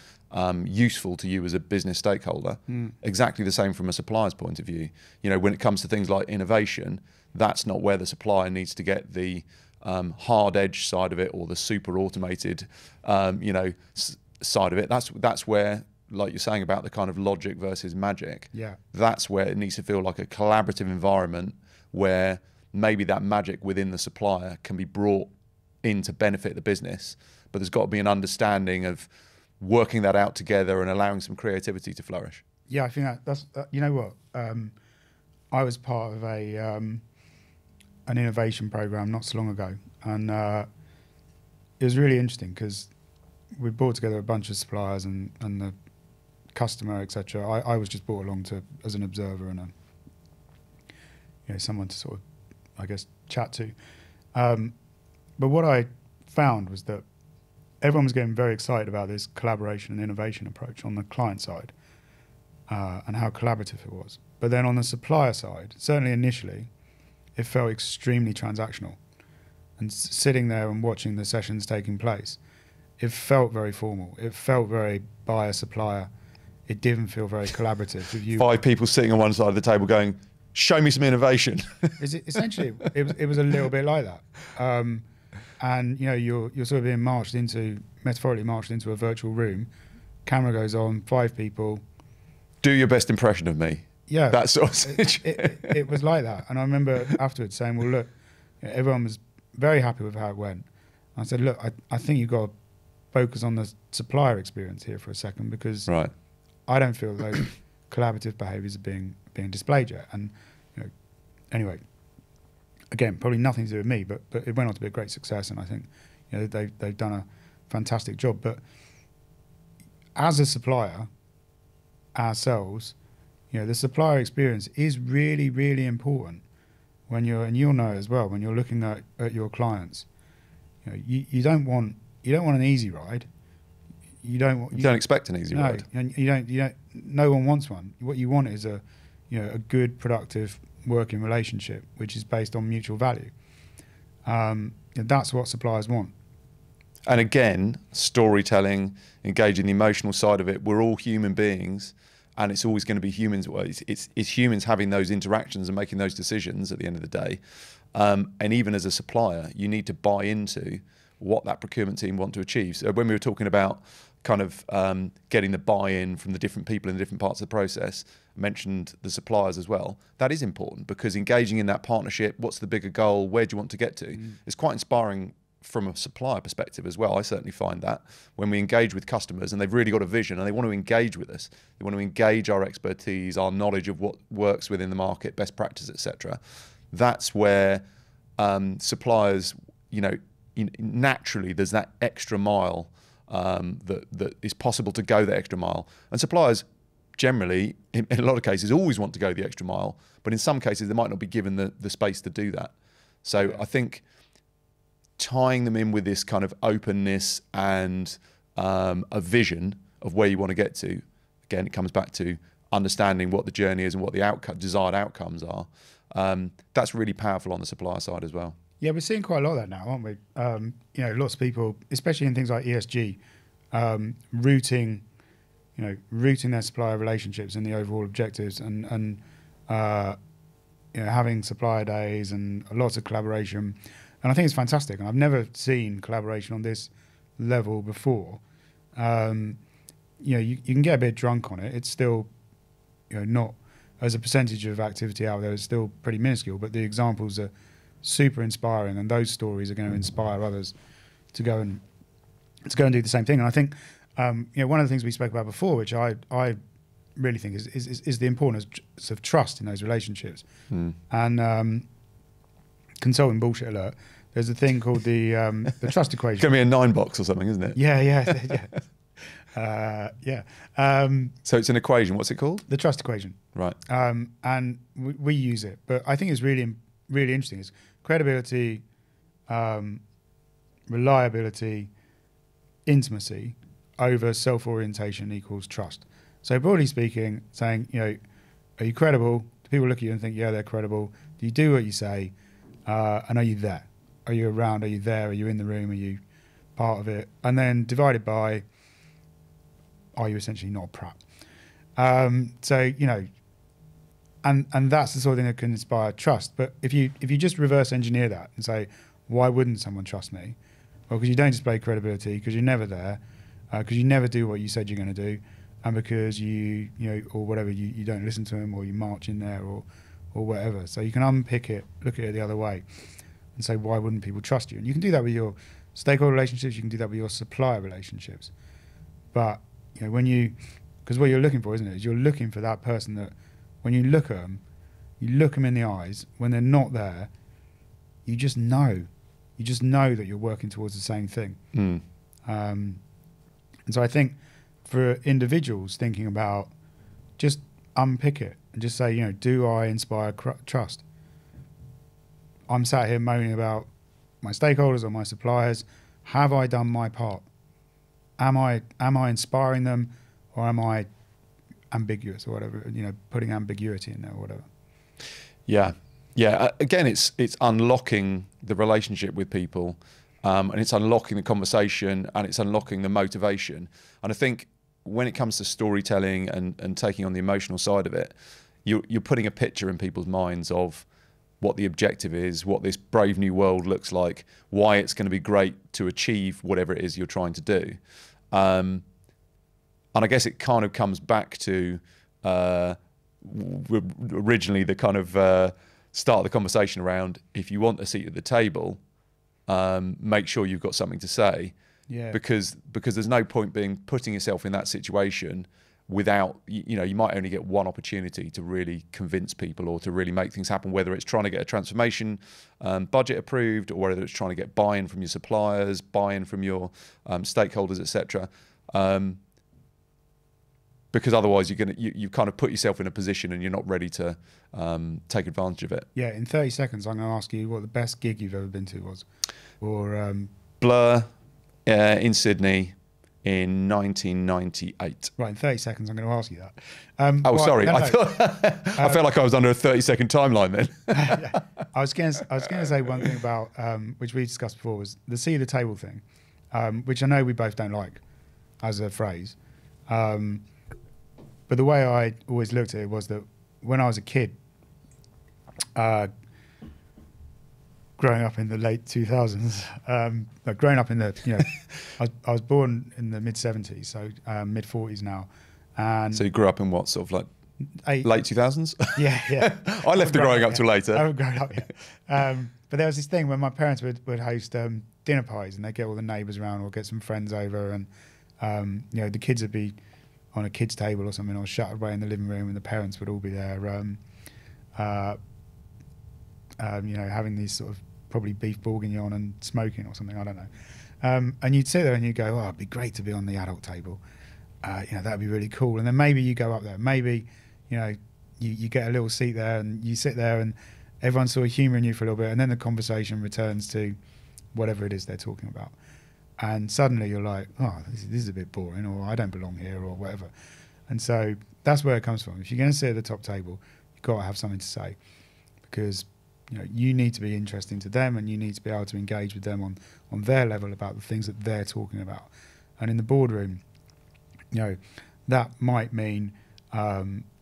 useful to you as a business stakeholder? Exactly the same from a supplier's point of view. When it comes to things like innovation, that's not where the supplier needs to get the hard edge side of it or the super automated side of it. That's where, like you're saying about the kind of logic versus magic. Yeah. That's where it needs to feel like a collaborative environment where maybe that magic within the supplier can be brought in to benefit the business, but there's got to be an understanding of working that out together and allowing some creativity to flourish. Yeah, I think that's I was part of an innovation program not so long ago, and it was really interesting because we brought together a bunch of suppliers and the customer, etc. I was just brought along as an observer and someone to sort of, I guess, chat to. But what I found was that everyone was getting very excited about this collaboration and innovation approach on the client side and how collaborative it was. But then on the supplier side, certainly initially, it felt extremely transactional. And sitting there and watching the sessions taking place, it felt very formal. It felt very buyer supplier. It didn't feel very collaborative. 5 people sitting on one side of the table going, "Show me some innovation." Essentially, it was a little bit like that. And you're sort of being metaphorically marched into a virtual room. Camera goes on, 5 people. Do your best impression of me. Yeah, that sort of situation. It was like that. And I remember afterwards saying, "Well, look, everyone was very happy with how it went." I said, "Look, I think you've got to focus on the supplier experience here for a second because I don't feel those collaborative behaviours are being displayed yet." And anyway. Again, probably nothing to do with me, but it went on to be a great success, and I think they've done a fantastic job. But as a supplier, ourselves, the supplier experience is really, really important and you'll know as well when you're looking at your clients. You don't want an easy ride. You don't expect an easy ride. And you don't. No one wants one. What you want is a good, productive working relationship, which is based on mutual value. That's what suppliers want. And again, storytelling, engaging the emotional side of it. We're all human beings, and it's always going to be humans. Well, it's humans having those interactions and making those decisions at the end of the day. And even as a supplier, you need to buy into what that procurement team want to achieve. So when we were talking about kind of getting the buy-in from the different people in the different parts of the process, I mentioned the suppliers as well. That is important because engaging in that partnership, what's the bigger goal, where do you want to get to? It's quite inspiring from a supplier perspective as well. I certainly find that when we engage with customers and they've really got a vision and they want to engage with us, they want to engage our expertise, our knowledge of what works within the market, best practice, etc. That's where suppliers, naturally there's that extra mile that is possible to go the extra mile. And suppliers generally, in a lot of cases, always want to go the extra mile, but in some cases they might not be given the space to do that. So I think tying them in with this kind of openness and a vision of where you want to get to, again, it comes back to understanding what the journey is and what the desired outcomes are. That's really powerful on the supplier side as well. Yeah, we're seeing quite a lot of that now, aren't we? Lots of people, especially in things like ESG, rooting their supplier relationships and the overall objectives, and having supplier days and lots of collaboration. And I think it's fantastic. And I've never seen collaboration on this level before. You can get a bit drunk on it. It's still, not as a percentage of activity out there, it's still pretty minuscule, but the examples are super inspiring, and those stories are going to inspire others to go and do the same thing. And I think one of the things we spoke about before, which I really think is the importance of trust in those relationships. And consulting bullshit alert. There's a thing called the trust equation. It's going to be a 9 box or something, isn't it? Yeah. So it's an equation. What's it called? The trust equation. Right. And we use it, but I think it's really interesting. It's credibility, reliability, intimacy over self-orientation equals trust. So broadly speaking, saying, are you credible? Do people look at you and think, yeah, they're credible? Do you do what you say? And are you there? Are you around? Are you there? Are you in the room? Are you part of it? And then divided by, are you essentially not a prat? And that's the sort of thing that can inspire trust. But if you just reverse engineer that and say, why wouldn't someone trust me? Well, because you don't display credibility, because you're never there, because you never do what you said you're going to do, and because you don't listen to them, or you march in there, or whatever. So you can unpick it, look at it the other way, and say, why wouldn't people trust you? And you can do that with your stakeholder relationships, you can do that with your supplier relationships. But because what you're looking for, isn't it, is you're looking for that person that when you look at them, you look them in the eyes, when they're not there, you just know that you're working towards the same thing. And so I think for individuals thinking about, just unpick it and just say, do I inspire trust? I'm sat here moaning about my stakeholders or my suppliers. Have I done my part? Am I inspiring them, or am I ambiguous or whatever? Putting ambiguity in there or whatever. Yeah. Again, it's unlocking the relationship with people, and it's unlocking the conversation, and it's unlocking the motivation. And I think when it comes to storytelling and taking on the emotional side of it, you're putting a picture in people's minds of what the objective is, what this brave new world looks like, why it's going to be great to achieve whatever it is you're trying to do. And I guess it kind of comes back to originally the kind of start of the conversation around, if you want a seat at the table, make sure you've got something to say. Yeah. Because there's no point putting yourself in that situation without, you might only get one opportunity to really convince people or to really make things happen, whether it's trying to get a transformation budget approved, or whether it's trying to get buy-in from your suppliers, buy-in from your stakeholders, etc. Because otherwise you kind of put yourself in a position and you're not ready to take advantage of it. Yeah, in 30 seconds, I'm going to ask you what the best gig you've ever been to was. Or Blur in Sydney in 1998. Right, in 30 seconds, I'm going to ask you that. Sorry. No. I felt like I was under a 30-second timeline then. Yeah. I was going to say one thing about, which we discussed before, was the seat at the table thing, which I know we both don't like as a phrase. But the way I always looked at it was that when I was a kid, growing up in the late 2000s, growing up in the, I was born in the mid-70s, so mid-40s now. And so you grew up in what, sort of like late 2000s? Yeah. I left the growing up till later. I haven't grown up yet. But there was this thing when my parents would host dinner parties, and they'd get all the neighbours around or get some friends over, and you know, the kids would be on a kids' table or something, or shut away in the living room, and the parents would all be there, you know, having these sort of probably beef bourguignon and smoking or something, I don't know. And you'd sit there and you'd go, oh, it'd be great to be on the adult table. You know, that'd be really cool. And then maybe you go up there, maybe, you know, you get a little seat there and you sit there and everyone's sort of humouring you for a little bit, and then the conversation returns to whatever it is they're talking about. And suddenly you're like, oh, this is a bit boring, or I don't belong here, or whatever. And so that's where it comes from. If you're going to sit at the top table, you've got to have something to say, because you know, you need to be interesting to them, and you need to be able to engage with them on their level about the things that they're talking about. And in the boardroom, you know, that might mean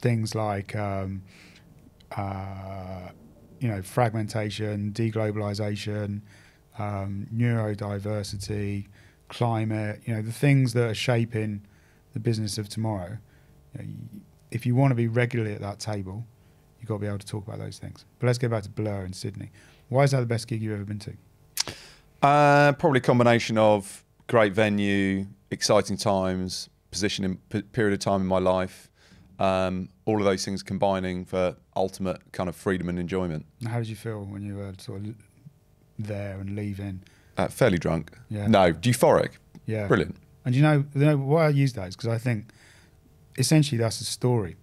things like you know, fragmentation, deglobalization, neurodiversity, climate, you know, the things that are shaping the business of tomorrow. You know, if you want to be regularly at that table, you've got to be able to talk about those things. But let's go back to Blur in Sydney. Why is that the best gig you've ever been to? Probably a combination of great venue, exciting times, period of time in my life, all of those things combining for ultimate kind of freedom and enjoyment. How did you feel when you were sort of there and leaving? Fairly drunk. Yeah. No, euphoric. Yeah. Brilliant. And you know why I use that is because I think essentially that's a story.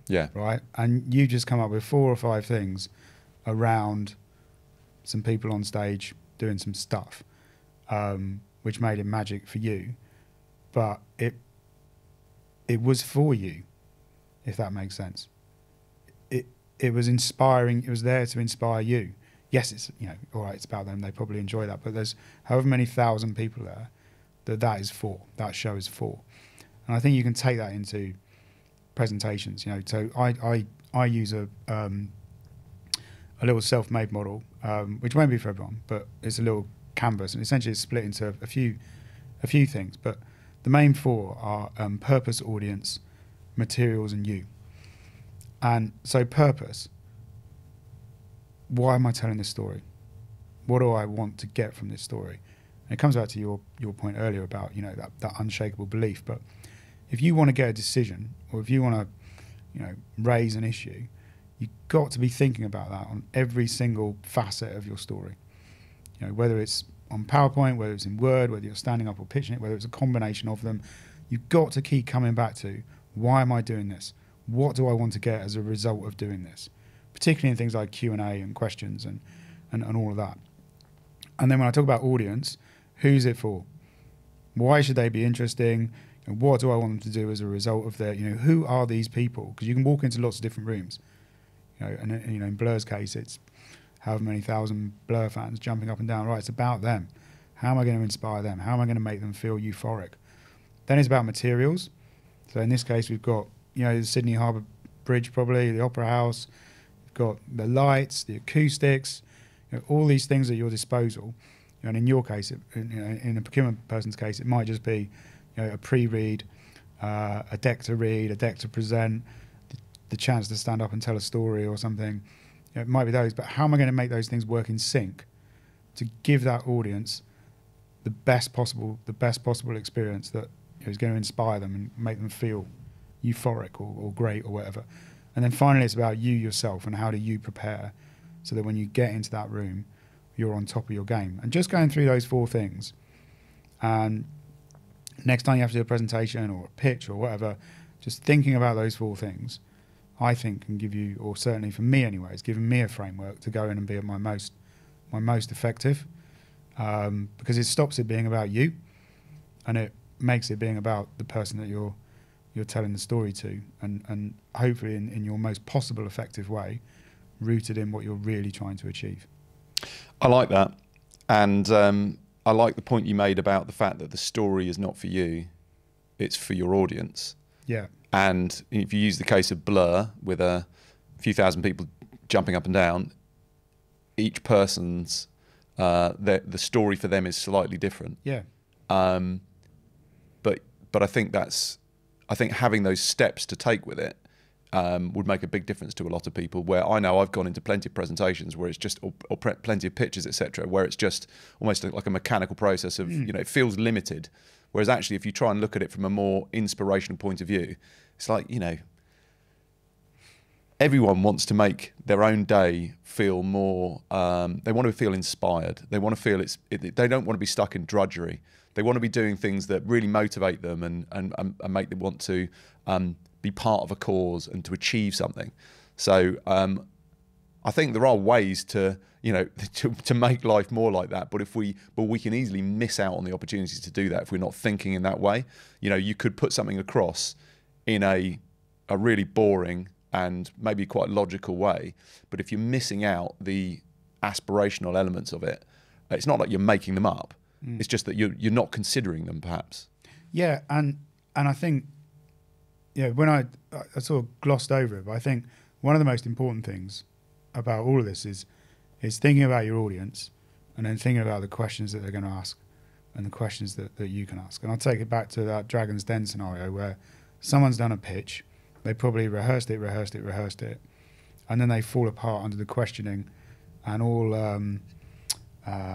Yeah. Right? And you just come up with 4 or 5 things around some people on stage doing some stuff, which made it magic for you. But it was for you, if that makes sense. It was inspiring. It was there to inspire you. Yes, it's, you know, all right, it's about them. They probably enjoy that. But there's however many thousand people there that is for. That show is for. And I think you can take that into presentations. You know, so I use a little self-made model, which won't be for everyone, but it's a little canvas, and essentially it's split into a few things. But the main 4 are purpose, audience, materials, and you. And so purpose. Why am I telling this story? What do I want to get from this story? And it comes back to your point earlier about, you know, that unshakable belief. But if you want to get a decision, or if you want to, you know, raise an issue, you've got to be thinking about that on every single facet of your story. You know, whether it's on PowerPoint, whether it's in Word, whether you're standing up or pitching it, whether it's a combination of them, you've got to keep coming back to, why am I doing this? What do I want to get as a result of doing this? Particularly in things like Q&A and questions and all of that. And then when I talk about audience, who's it for? Why should they be interesting? And what do I want them to do as a result of their, you know, who are these people? Because you can walk into lots of different rooms. You know, and you know, in Blur's case, it's however many thousand Blur fans jumping up and down. Right, it's about them. How am I going to inspire them? How am I going to make them feel euphoric? Then it's about materials. So in this case, we've got, you know, the Sydney Harbour Bridge, probably the Opera House. We've got the lights, the acoustics, you know, all these things at your disposal. You know, and in your case, in a procurement person's case, it might just be, you know, a pre-read, a deck to read, a deck to present, the chance to stand up and tell a story or something. You know, it might be those, but how am I going to make those things work in sync to give that audience the best possible experience that, you know, is going to inspire them and make them feel euphoric or great or whatever. And then finally, it's about you yourself and how do you prepare so that when you get into that room, you're on top of your game. And just going through those 4 things, and next time you have to do a presentation or a pitch or whatever, just thinking about those 4 things, I think can give you, or certainly for me anyway, it's given me a framework to go in and be at my most effective, because it stops it being about you, and it makes it being about the person that you're telling the story to, and hopefully in your most possible effective way, rooted in what you're really trying to achieve. I like that. And I like the point you made about the fact that the story is not for you, it's for your audience. Yeah. And if you use the case of Blur with a few thousand people jumping up and down, each person's, the story for them is slightly different. Yeah. But I think having those steps to take with it would make a big difference to a lot of people. Where I know I've gone into plenty of presentations where it's just, or plenty of pitches, etc., where it's just almost like a mechanical process of, it feels limited. Whereas actually, if you try and look at it from a more inspirational point of view, it's like, everyone wants to make their own day feel more, they want to feel inspired. They want to feel they don't want to be stuck in drudgery. They want to be doing things that really motivate them and make them want to be part of a cause and to achieve something. So I think there are ways to make life more like that. But we can easily miss out on the opportunities to do that if we're not thinking in that way. You could put something across in a really boring and maybe quite logical way, but if you're missing out the aspirational elements of it, it's not like you're making them up. It's just that you're not considering them, perhaps. Yeah, and I think, when I sort of glossed over it, but I think one of the most important things about all of this is thinking about your audience and then thinking about the questions that they're going to ask and the questions that you can ask. And I'll take it back to that Dragon's Den scenario where someone's done a pitch, they probably rehearsed it, and then they fall apart under the questioning and all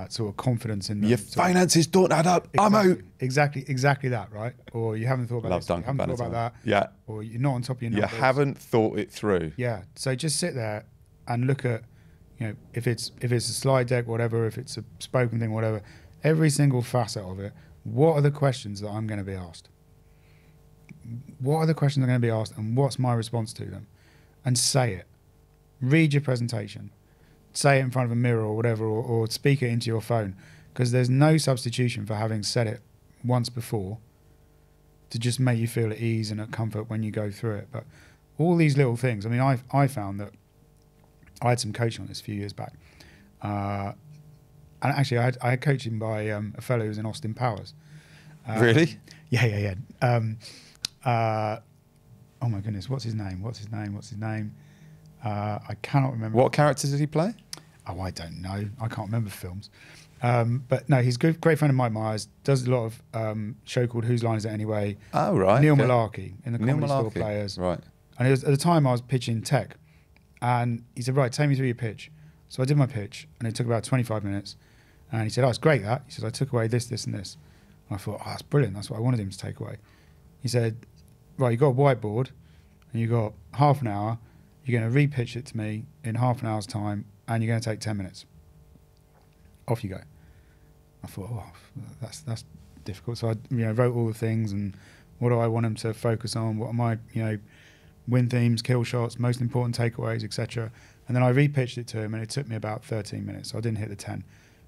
sort of confidence in them. Your finances don't add up. Exactly, I'm out. Exactly that, right? Or you haven't thought about this, you haven't thought about that. Yeah. Or you're not on top of your numbers. You haven't thought it through. Yeah. So just sit there and look at, if it's a slide deck, whatever, if it's a spoken thing, whatever, every single facet of it. What are the questions that I'm going to be asked? What are the questions I'm going to be asked, and what's my response to them? And say it. Read your presentation. Say it in front of a mirror or whatever, or speak it into your phone, because there's no substitution for having said it once before to just make you feel at ease and at comfort when you go through it. But all these little things, I mean, I found that I had some coaching on this a few years back. And actually, I had coaching by a fellow who was in Austin Powers. Really? Yeah. Oh my goodness, what's his name? I cannot remember. What characters did he play? Oh, I don't know. I can't remember films. But no, he's a great friend of Mike Myers, does a lot of show called Whose Line Is It Anyway? Oh, right. Neil okay. Malarkey in the Comedy Store Players. Right. And it was, at the time I was pitching tech, and he said, right, take me through your pitch. So I did my pitch, and it took about 25 minutes. And he said, oh, it's great that. He said, I took away this, this, and this. And I thought, oh, that's brilliant. That's what I wanted him to take away. He said, right, you've got a whiteboard, and you've got half an hour. You're going to re-pitch it to me in half an hour's time, and you're going to take 10 minutes. Off you go. I thought, oh, that's difficult. So I wrote all the things, and what do I want him to focus on? What are my win themes, kill shots, most important takeaways, etc. And then I re-pitched it to him, and it took me about 13 minutes. So I didn't hit the 10. And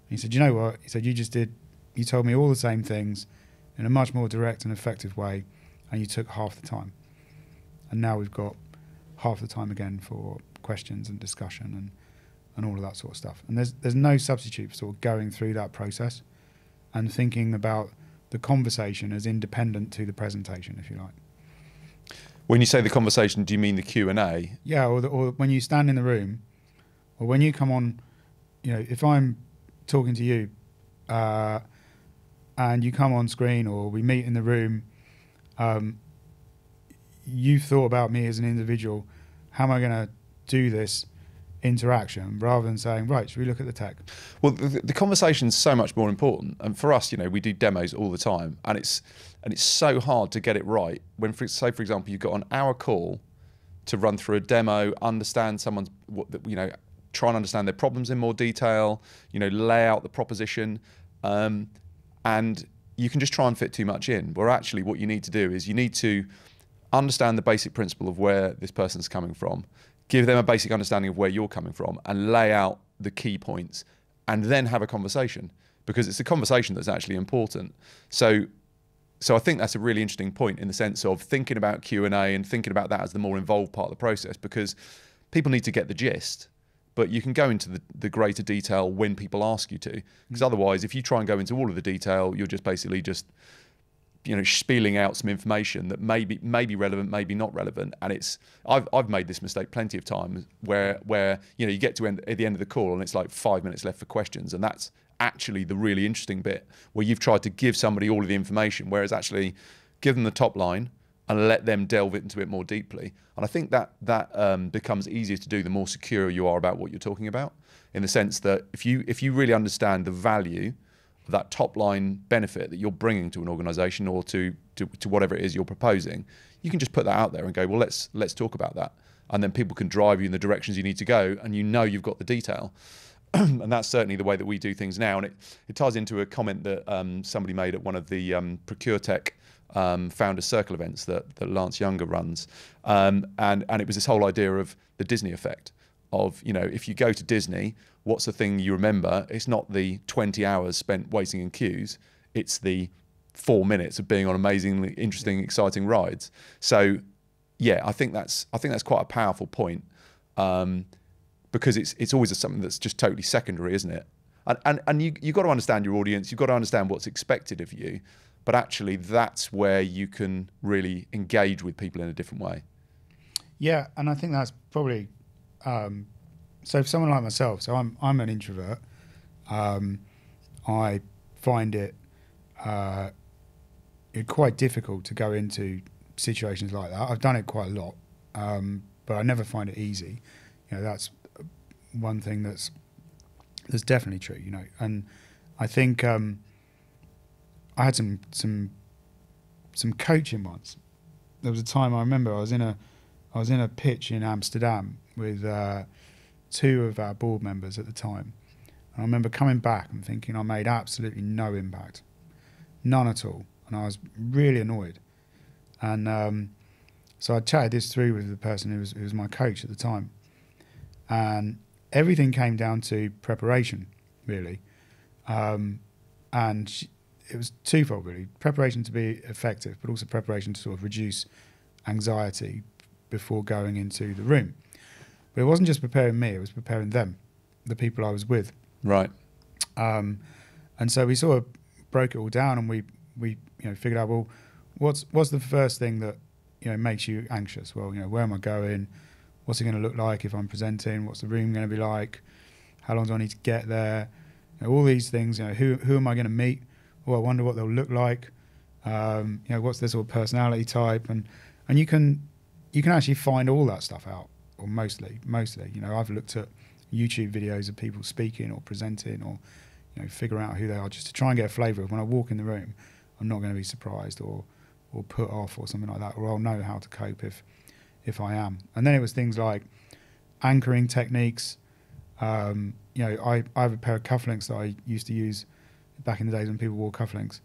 he said, you know what? He said, you told me all the same things in a much more direct and effective way, and you took half the time. And now we've got half the time again for questions and discussion and all of that sort of stuff. And there's no substitute for sort of going through that process and thinking about the conversation as independent to the presentation, if you like. When you say the conversation, do you mean the Q&A? Yeah, or when you stand in the room, or when you come on, if I'm talking to you and you come on screen, or we meet in the room, you've thought about me as an individual. How am I going to do this interaction, rather than saying, right, should we look at the tech? Well, the conversation's so much more important. And for us, we do demos all the time, and it's so hard to get it right. When, say, for example, you've got an hour call to run through a demo, understand someone's, try and understand their problems in more detail, lay out the proposition, and you can just try and fit too much in. Where actually what you need to do is you need to understand the basic principle of where this person's coming from, give them a basic understanding of where you're coming from, and lay out the key points, and then have a conversation, because it's a conversation that's actually important. So I think that's a really interesting point, in the sense of thinking about Q&A and thinking about that as the more involved part of the process, because people need to get the gist, but you can go into the greater detail when people ask you to, because otherwise, if you try and go into all of the detail, you're just basically just spieling out some information that may be relevant, maybe not relevant. And I've made this mistake plenty of times where you get to at the end of the call and it's like 5 minutes left for questions, and that's actually the really interesting bit, where you've tried to give somebody all of the information, whereas actually give them the top line and let them delve into it more deeply. And I think that becomes easier to do the more secure you are about what you're talking about, in the sense that if you really understand the value of that top line benefit that you're bringing to an organization or to whatever it is you're proposing, you can just put that out there and go, well, let's talk about that. And then people can drive you in the directions you need to go, and you know you've got the detail. And that's certainly the way that we do things now. And it ties into a comment that somebody made at one of the ProcureTech Founders Circle events that Lance Younger runs. And it was this whole idea of the Disney effect of, if you go to Disney, what's the thing you remember? It's not the 20 hours spent waiting in queues. It's the 4 minutes of being on amazingly interesting, exciting rides. So, yeah, I think that's quite a powerful point. Because it's always something that's just totally secondary, isn't it? And you've got to understand your audience, you've got to understand what's expected of you, but actually that's where you can really engage with people in a different way. Yeah, and I think that's probably, so for someone like myself, so I'm an introvert, I find it quite difficult to go into situations like that. I've done it quite a lot, but I never find it easy. That's one thing that's definitely true, and I think I had some coaching once. There was a time I remember I was in a pitch in Amsterdam with two of our board members at the time, and I remember coming back and thinking I made absolutely no impact, none at all, and I was really annoyed. And so I chatted this through with the person who was my coach at the time. And everything came down to preparation, really. And it was twofold, really. Preparation to be effective, but also preparation to sort of reduce anxiety before going into the room. But it wasn't just preparing me, it was preparing them, the people I was with. Right. And so we sort of broke it all down, and we figured out, well, what's the first thing that makes you anxious? Well, where am I going? What's it going to look like if I'm presenting? What's the room going to be like? How long do I need to get there? All these things. Who am I going to meet? Oh, I wonder what they'll look like. What's their sort of personality type? And you can actually find all that stuff out, or mostly. I've looked at YouTube videos of people speaking or presenting, or figure out who they are, just to try and get a flavour of when I walk in the room, I'm not going to be surprised or put off or something like that, or I'll know how to cope if I am. And then it was things like anchoring techniques. I have a pair of cufflinks that I used to use back in the days when people wore cufflinks.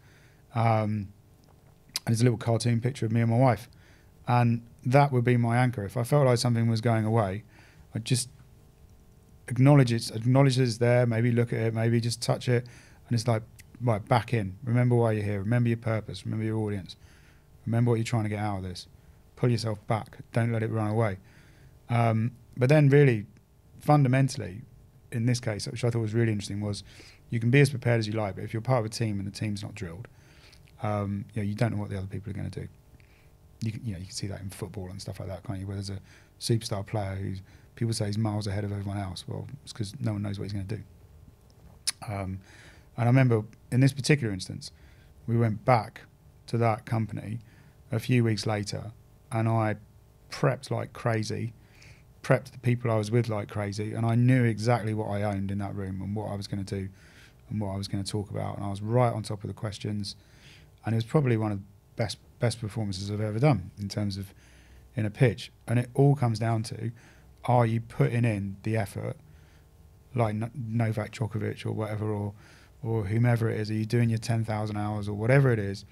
And there's a little cartoon picture of me and my wife. And that would be my anchor. If I felt like something was going away, I'd just acknowledge it's there, maybe look at it, maybe just touch it. And it's like, right, back in. Remember why you're here. Remember your purpose. Remember your audience. Remember what you're trying to get out of this. Pull yourself back. Don't let it run away. But then really, fundamentally, in this case, which I thought was really interesting, was you can be as prepared as you like, but if you're part of a team and the team's not drilled, you don't know what the other people are going to do. You can see that in football and stuff like that, can't you? Where there's a superstar player who people say is miles ahead of everyone else. Well, it's because no one knows what he's going to do. And I remember in this particular instance, we went back to that company a few weeks later, and I prepped like crazy, prepped the people I was with like crazy, and I knew exactly what I owned in that room and what I was going to do and what I was going to talk about, and I was right on top of the questions, and it was probably one of the best performances I've ever done in terms of in a pitch. And it all comes down to, are you putting in the effort, like Novak Djokovic or whatever, or whomever it is? Are you doing your 10,000 hours or whatever it is?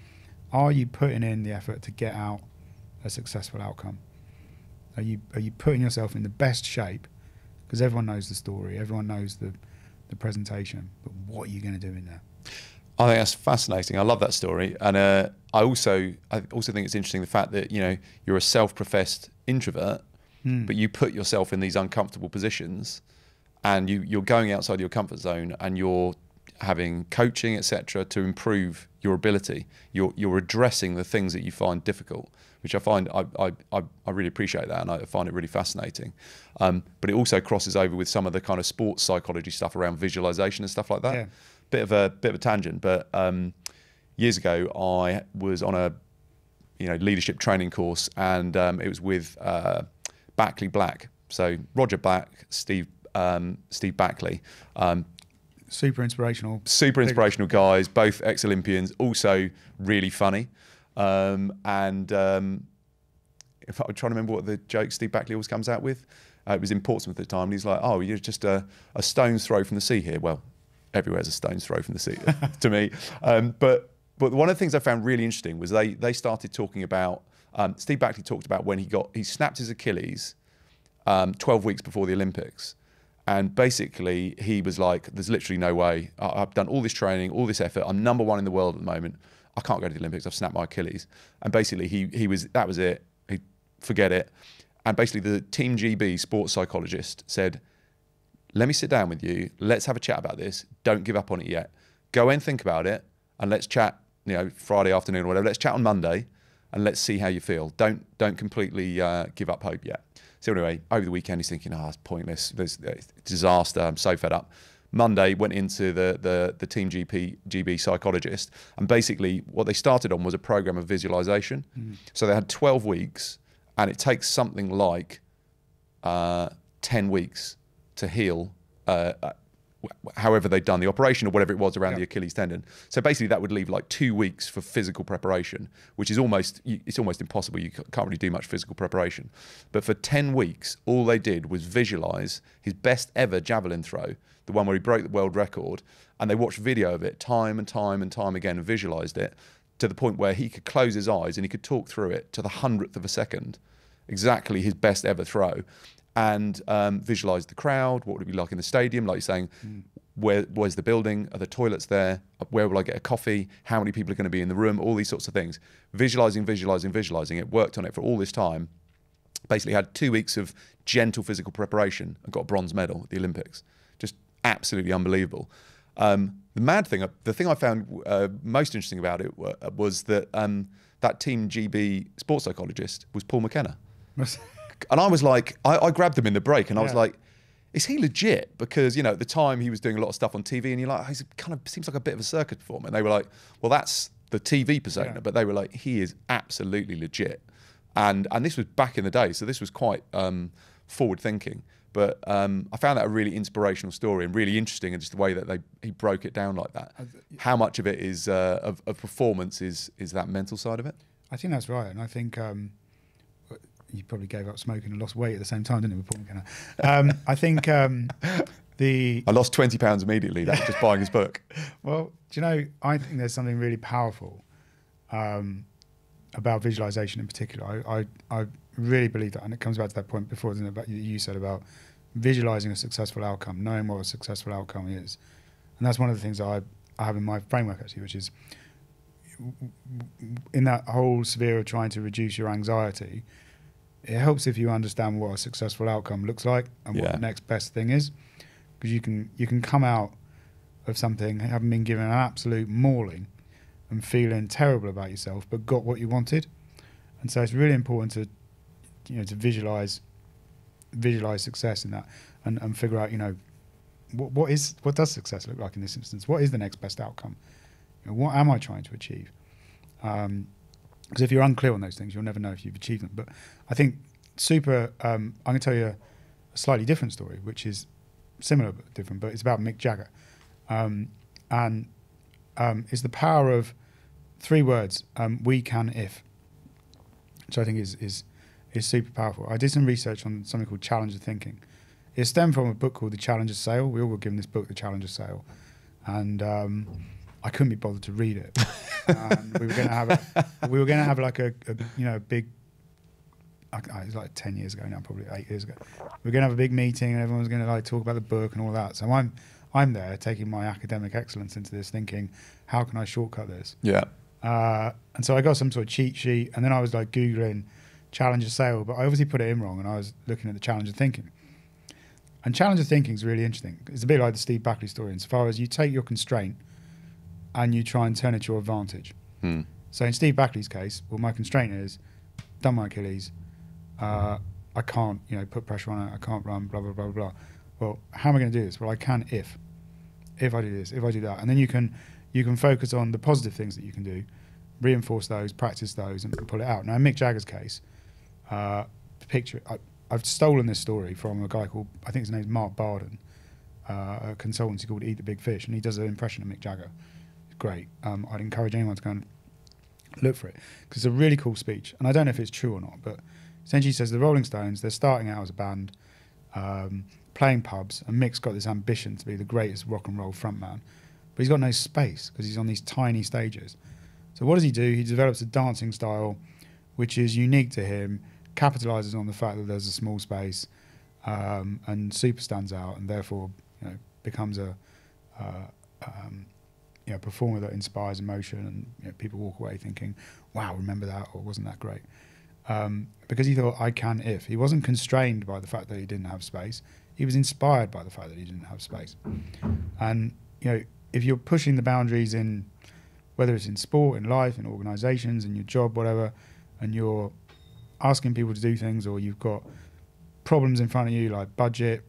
Are you putting in the effort to get out a successful outcome? Are you putting yourself in the best shape? Because everyone knows the story, everyone knows the presentation, but what are you going to do in there? I think that's fascinating. I love that story, and I also think it's interesting the fact that you're a self-professed introvert, but you put yourself in these uncomfortable positions, and you're going outside your comfort zone, and you're having coaching, etc., to improve your ability. You're addressing the things that you find difficult, which I find I really appreciate that, and I find it really fascinating. But it also crosses over with some of the kind of sports psychology stuff around visualization and stuff like that. Yeah. Bit of a tangent, but years ago I was on a leadership training course, and it was with Backley Black. So Roger Black, Steve Backley. Super inspirational. Super inspirational guys, both ex-Olympians, also really funny. If I'm trying to remember what the joke Steve Backley always comes out with, it was in Portsmouth at the time, and he's like, "Oh, you're just a stone's throw from the sea here." Well, everywhere's a stone's throw from the sea to me. But one of the things I found really interesting was they started talking about, Steve Backley talked about when he snapped his Achilles 12 weeks before the Olympics. And basically he was like, there's literally no way. I've done all this training, all this effort. I'm number one in the world at the moment. I can't go to the Olympics. I've snapped my Achilles. And basically that was it. He'd forget it. And basically the Team GB sports psychologist said, let me sit down with you. Let's have a chat about this. Don't give up on it yet. Go and think about it, and let's chat, Friday afternoon or whatever. Let's chat on Monday, and let's see how you feel. Don't completely give up hope yet. So anyway, over the weekend, he's thinking, it's pointless. There's disaster. I'm so fed up. Monday, went into the Team GB psychologist, and basically what they started on was a program of visualization. So they had 12 weeks, and it takes something like 10 weeks to heal however they'd done the operation or whatever it was around the Achilles tendon. So basically that would leave like 2 weeks for physical preparation, which is almost impossible. You can't really do much physical preparation. But for 10 weeks, all they did was visualize his best ever javelin throw, the one where he broke the world record, and they watched video of it time and time and time again and visualized it to the point where he could close his eyes and he could talk through it to the 100th of a second, exactly his best ever throw. And visualize the crowd, what would it be like in the stadium, like you're saying, where's the building, are the toilets there, where will I get a coffee, how many people are going to be in the room, all these sorts of things. Visualizing, it worked on it for all this time. Basically had 2 weeks of gentle physical preparation and got a bronze medal at the Olympics. Just absolutely unbelievable. The thing I found most interesting about it was that that Team GB sports psychologist was Paul McKenna. And I was like, I grabbed him in the break, and I was like, is he legit? Because, at the time he was doing a lot of stuff on TV, and you're like, he kind of seems like a bit of a circus performer. And they were like, well, that's the TV persona. But they were like, he is absolutely legit. And this was back in the day, so this was quite forward thinking. But I found that a really inspirational story and really interesting, and just the way that he broke it down like that. How much of it is of performance is that mental side of it? I think that's right, and I think you probably gave up smoking and lost weight at the same time, didn't you, with Paul McKenna? I think I lost 20 pounds immediately. That was just buying his book. Well, do you know, I think there's something really powerful about visualization in particular. I really believe that, and it comes back to that point before, isn't it, about you said about visualizing a successful outcome, knowing what a successful outcome is. And that's one of the things that I have in my framework, actually, which is in that whole sphere of trying to reduce your anxiety, it helps if you understand what a successful outcome looks like and what the next best thing is, because you can come out of something having been given an absolute mauling and feeling terrible about yourself, but got what you wanted. And so it's really important to visualize success in that and figure out what does success look like in this instance? What is the next best outcome? What am I trying to achieve? Because if you're unclear on those things, you'll never know if you've achieved them. But I think I'm going to tell you a slightly different story, which is similar but different, but it's about Mick Jagger. And it's the power of 3 words, we can if, which I think is super powerful. I did some research on something called Challenger Thinking. It stemmed from a book called The Challenger Sale. We all were given this book, The Challenger Sale. And I couldn't be bothered to read it. And we were going to have like a big, it was like 10 years ago now, probably 8 years ago. We were going to have a big meeting and everyone was going to like talk about the book and all that. So I'm there taking my academic excellence into this, thinking, how can I shortcut this? Yeah. And so I got some sort of cheat sheet, and then I was like Googling Challenger Sale, but I obviously put it in wrong, and I was looking at the Challenger Thinking. And Challenger Thinking is really interesting. It's a bit like the Steve Backley story, insofar as you take your constraint and you try and turn it to your advantage. So in Steve Backley's case, well, my constraint is, done my Achilles, I can't, put pressure on it, I can't run, blah, blah, blah, blah. Well, how am I going to do this? Well, I can if I do this, if I do that. And then you can focus on the positive things that you can do reinforce those, practice those, and pull it out. Now, in Mick Jagger's case, I've stolen this story from a guy called, I think his name's Mark Barden, a consultancy called Eat the Big Fish, and he does an impression of Mick Jagger. It's great. I'd encourage anyone to go and look for it, because it's a really cool speech. And I don't know if it's true or not, but essentially he says the Rolling Stones, they're starting out as a band, playing pubs, and Mick's got this ambition to be the greatest rock and roll frontman, but he's got no space because he's on these tiny stages. So what does he do? He develops a dancing style which is unique to him, capitalizes on the fact that there's a small space, and super stands out, and therefore becomes a performer that inspires emotion, and people walk away thinking, wow, remember that, or wasn't that great? Because he thought, I can if. He wasn't constrained by the fact that he didn't have space. He was inspired by the fact that he didn't have space. And if you're pushing the boundaries in, whether it's in sport, in life, in organizations, in your job, whatever, and you're asking people to do things, or you've got problems in front of you like budget,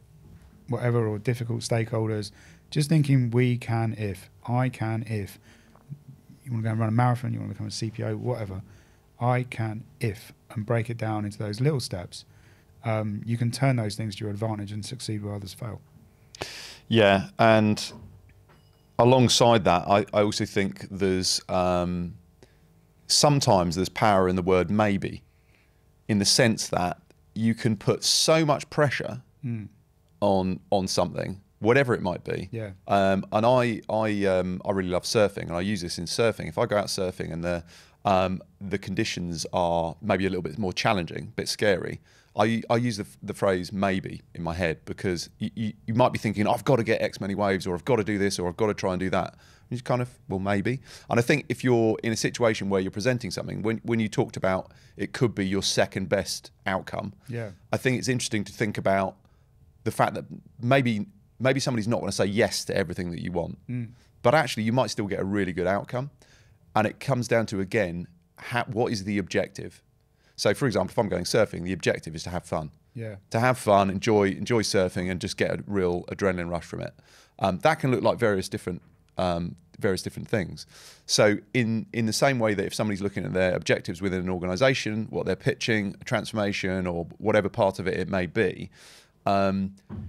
whatever, or difficult stakeholders, just thinking we can if, I can if. You want to go and run a marathon, you want to become a CPO, whatever. I can if, and break it down into those little steps. You can turn those things to your advantage and succeed where others fail. Yeah, and alongside that, I also think there's sometimes there's power in the word maybe, in the sense that you can put so much pressure on something, whatever it might be. Yeah. And I really love surfing, and I use this in surfing. If I go out surfing and the conditions are maybe a little bit more challenging, a bit scary, I use the phrase maybe in my head, because you might be thinking, I've got to get X many waves, or I've got to do this, or I've got to try and do that. And you just kind of, well, maybe. And I think if you're in a situation where you're presenting something, when you talked about it could be your second best outcome, Yeah. I think it's interesting to think about the fact that maybe somebody's not going to say yes to everything that you want, but actually you might still get a really good outcome. And it comes down to, again, what is the objective? So, for example, if I'm going surfing, the objective is to have fun. Yeah. To have fun, enjoy surfing, and just get a real adrenaline rush from it. That can look like various different things. So, in the same way that if somebody's looking at their objectives within an organisation, what they're pitching, a transformation, or whatever part of it may be,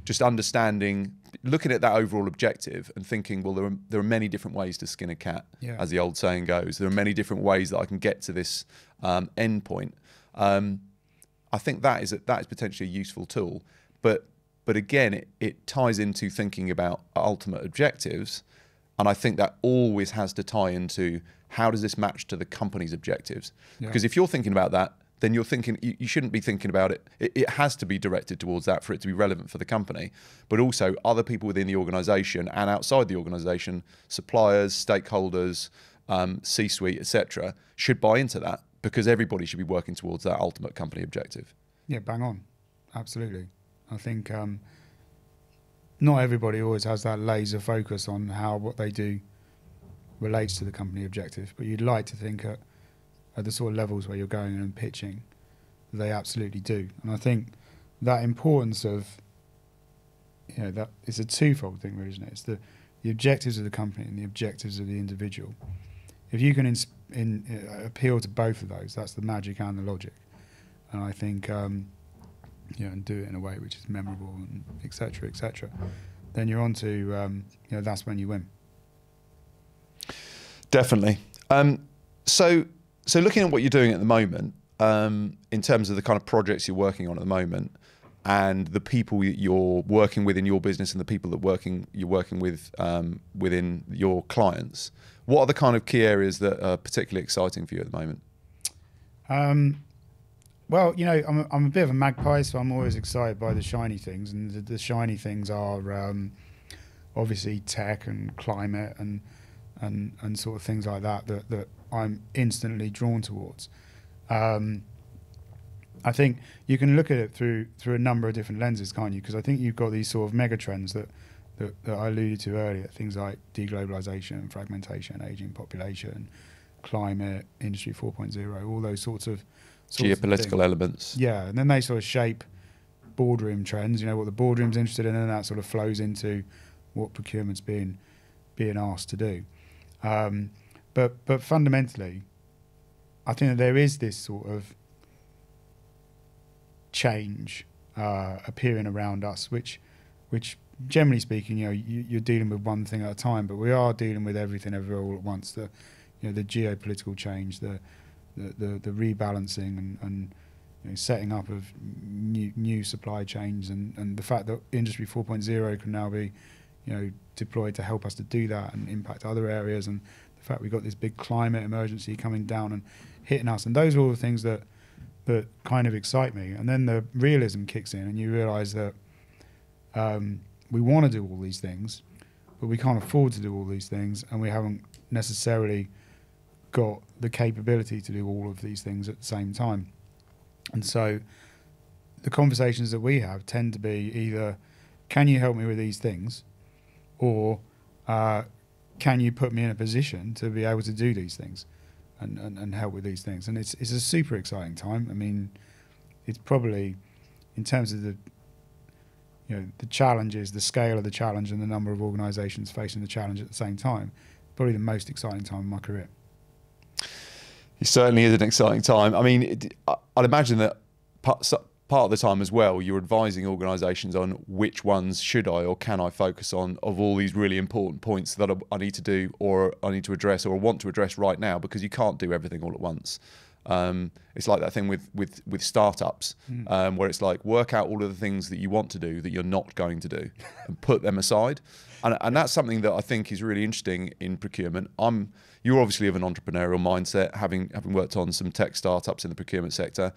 just understanding, looking at that overall objective and thinking, well, there are many different ways to skin a cat, as the old saying goes. There are many different ways that I can get to this end point. I think that is potentially a useful tool, but again, it ties into thinking about ultimate objectives, and I think that always has to tie into how does this match to the company's objectives? Because if you're thinking about that, then you're thinking, you shouldn't be thinking about it. It has to be directed towards that for it to be relevant for the company, but also other people within the organisation and outside the organisation, suppliers, stakeholders, C-suite, etc., should buy into that, because everybody should be working towards that ultimate company objective. Yeah, bang on. Absolutely. I think not everybody always has that laser focus on how what they do relates to the company objective, but you'd like to think at the sort of levels where you're going and pitching, they absolutely do. And I think that importance of, that it's a twofold thing, really, isn't it? It's the objectives of the company and the objectives of the individual. If you can appeal to both of those, that's the magic and the logic. And I think, and do it in a way which is memorable, and et cetera, then you're on to, that's when you win. Definitely. So looking at what you're doing at the moment, in terms of the kind of projects you're working on at the moment, and the people you're working with in your business, and the people that you're working with within your clients, what are the kind of key areas that are particularly exciting for you at the moment? Well, I'm a bit of a magpie, so I'm always excited by the shiny things, and the shiny things are obviously tech and climate and sort of things like that I'm instantly drawn towards. I think you can look at it through a number of different lenses, can't you? Because I think you've got these sort of mega trends that I alluded to earlier, things like deglobalization, fragmentation, aging population, climate, Industry 4.0, all those sorts of geopolitical elements. Yeah, and then they sort of shape boardroom trends, what the boardroom's interested in, and that sort of flows into what procurement's being asked to do. But fundamentally, I think that there is this sort of change appearing around us, which generally speaking, you're dealing with one thing at a time, but we are dealing with everything everywhere all at once. The geopolitical change, the rebalancing, and setting up of new supply chains, and the fact that Industry 4.0 can now be deployed to help us to do that and impact other areas, and the fact we've got this big climate emergency coming down and hitting us, and those are all the things that kind of excite me. And then the realism kicks in, and you realise that we want to do all these things, but we can't afford to do all these things, and we haven't necessarily got the capability to do all of these things at the same time. And so the conversations that we have tend to be either, can you help me with these things, or can you put me in a position to be able to do these things and help with these things? And it's a super exciting time. I mean, it's probably, in terms of the challenges, the scale of the challenge and the number of organisations facing the challenge at the same time, probably the most exciting time in my career. It certainly is an exciting time. I mean, I'd imagine that part of the time as well, you're advising organisations on which ones should I or can I focus on of all these really important points that I need to do, or I need to address, or want to address right now, because you can't do everything all at once. It's like that thing with startups, where it's like, work out all of the things that you want to do that you're not going to do and put them aside. And that's something that I think is really interesting in procurement. You're obviously of an entrepreneurial mindset, having worked on some tech startups in the procurement sector.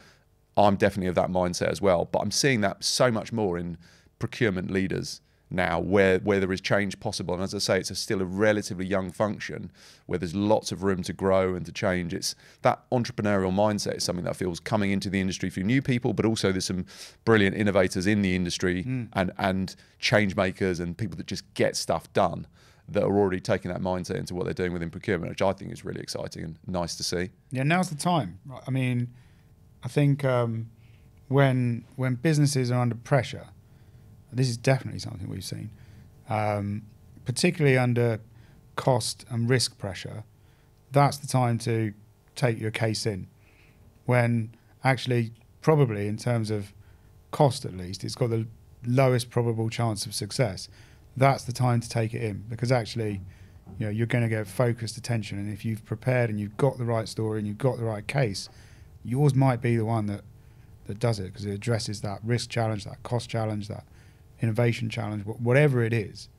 I'm definitely of that mindset as well, but I'm seeing that so much more in procurement leaders now, where there is change possible. And as I say, it's still a relatively young function where there's lots of room to grow and to change. It's that entrepreneurial mindset is something that feels coming into the industry for new people, but also there's some brilliant innovators in the industry and change makers and people that just get stuff done that are already taking that mindset into what they're doing within procurement, which I think is really exciting and nice to see. Yeah, now's the time. I mean, I think when businesses are under pressure, this is definitely something we've seen, particularly under cost and risk pressure, that's the time to take your case in. When actually, probably in terms of cost at least, it's got the lowest probable chance of success. That's the time to take it in, because actually, you're going to get focused attention, and if you've prepared and you've got the right story and you've got the right case, yours might be the one that does it, because it addresses that risk challenge, that cost challenge, that innovation challenge, whatever it is.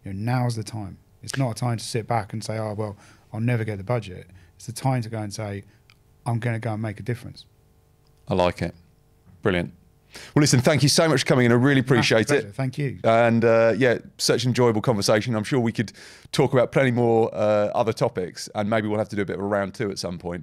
Now's the time. It's not a time to sit back and say, oh, well, I'll never get the budget. It's the time to go and say, I'm going to go and make a difference. I like it. Brilliant. Well, listen, thank you so much for coming in. I really appreciate it. Thank you. And yeah, such an enjoyable conversation. I'm sure we could talk about plenty more other topics, and maybe we'll have to do a bit of a round two at some point.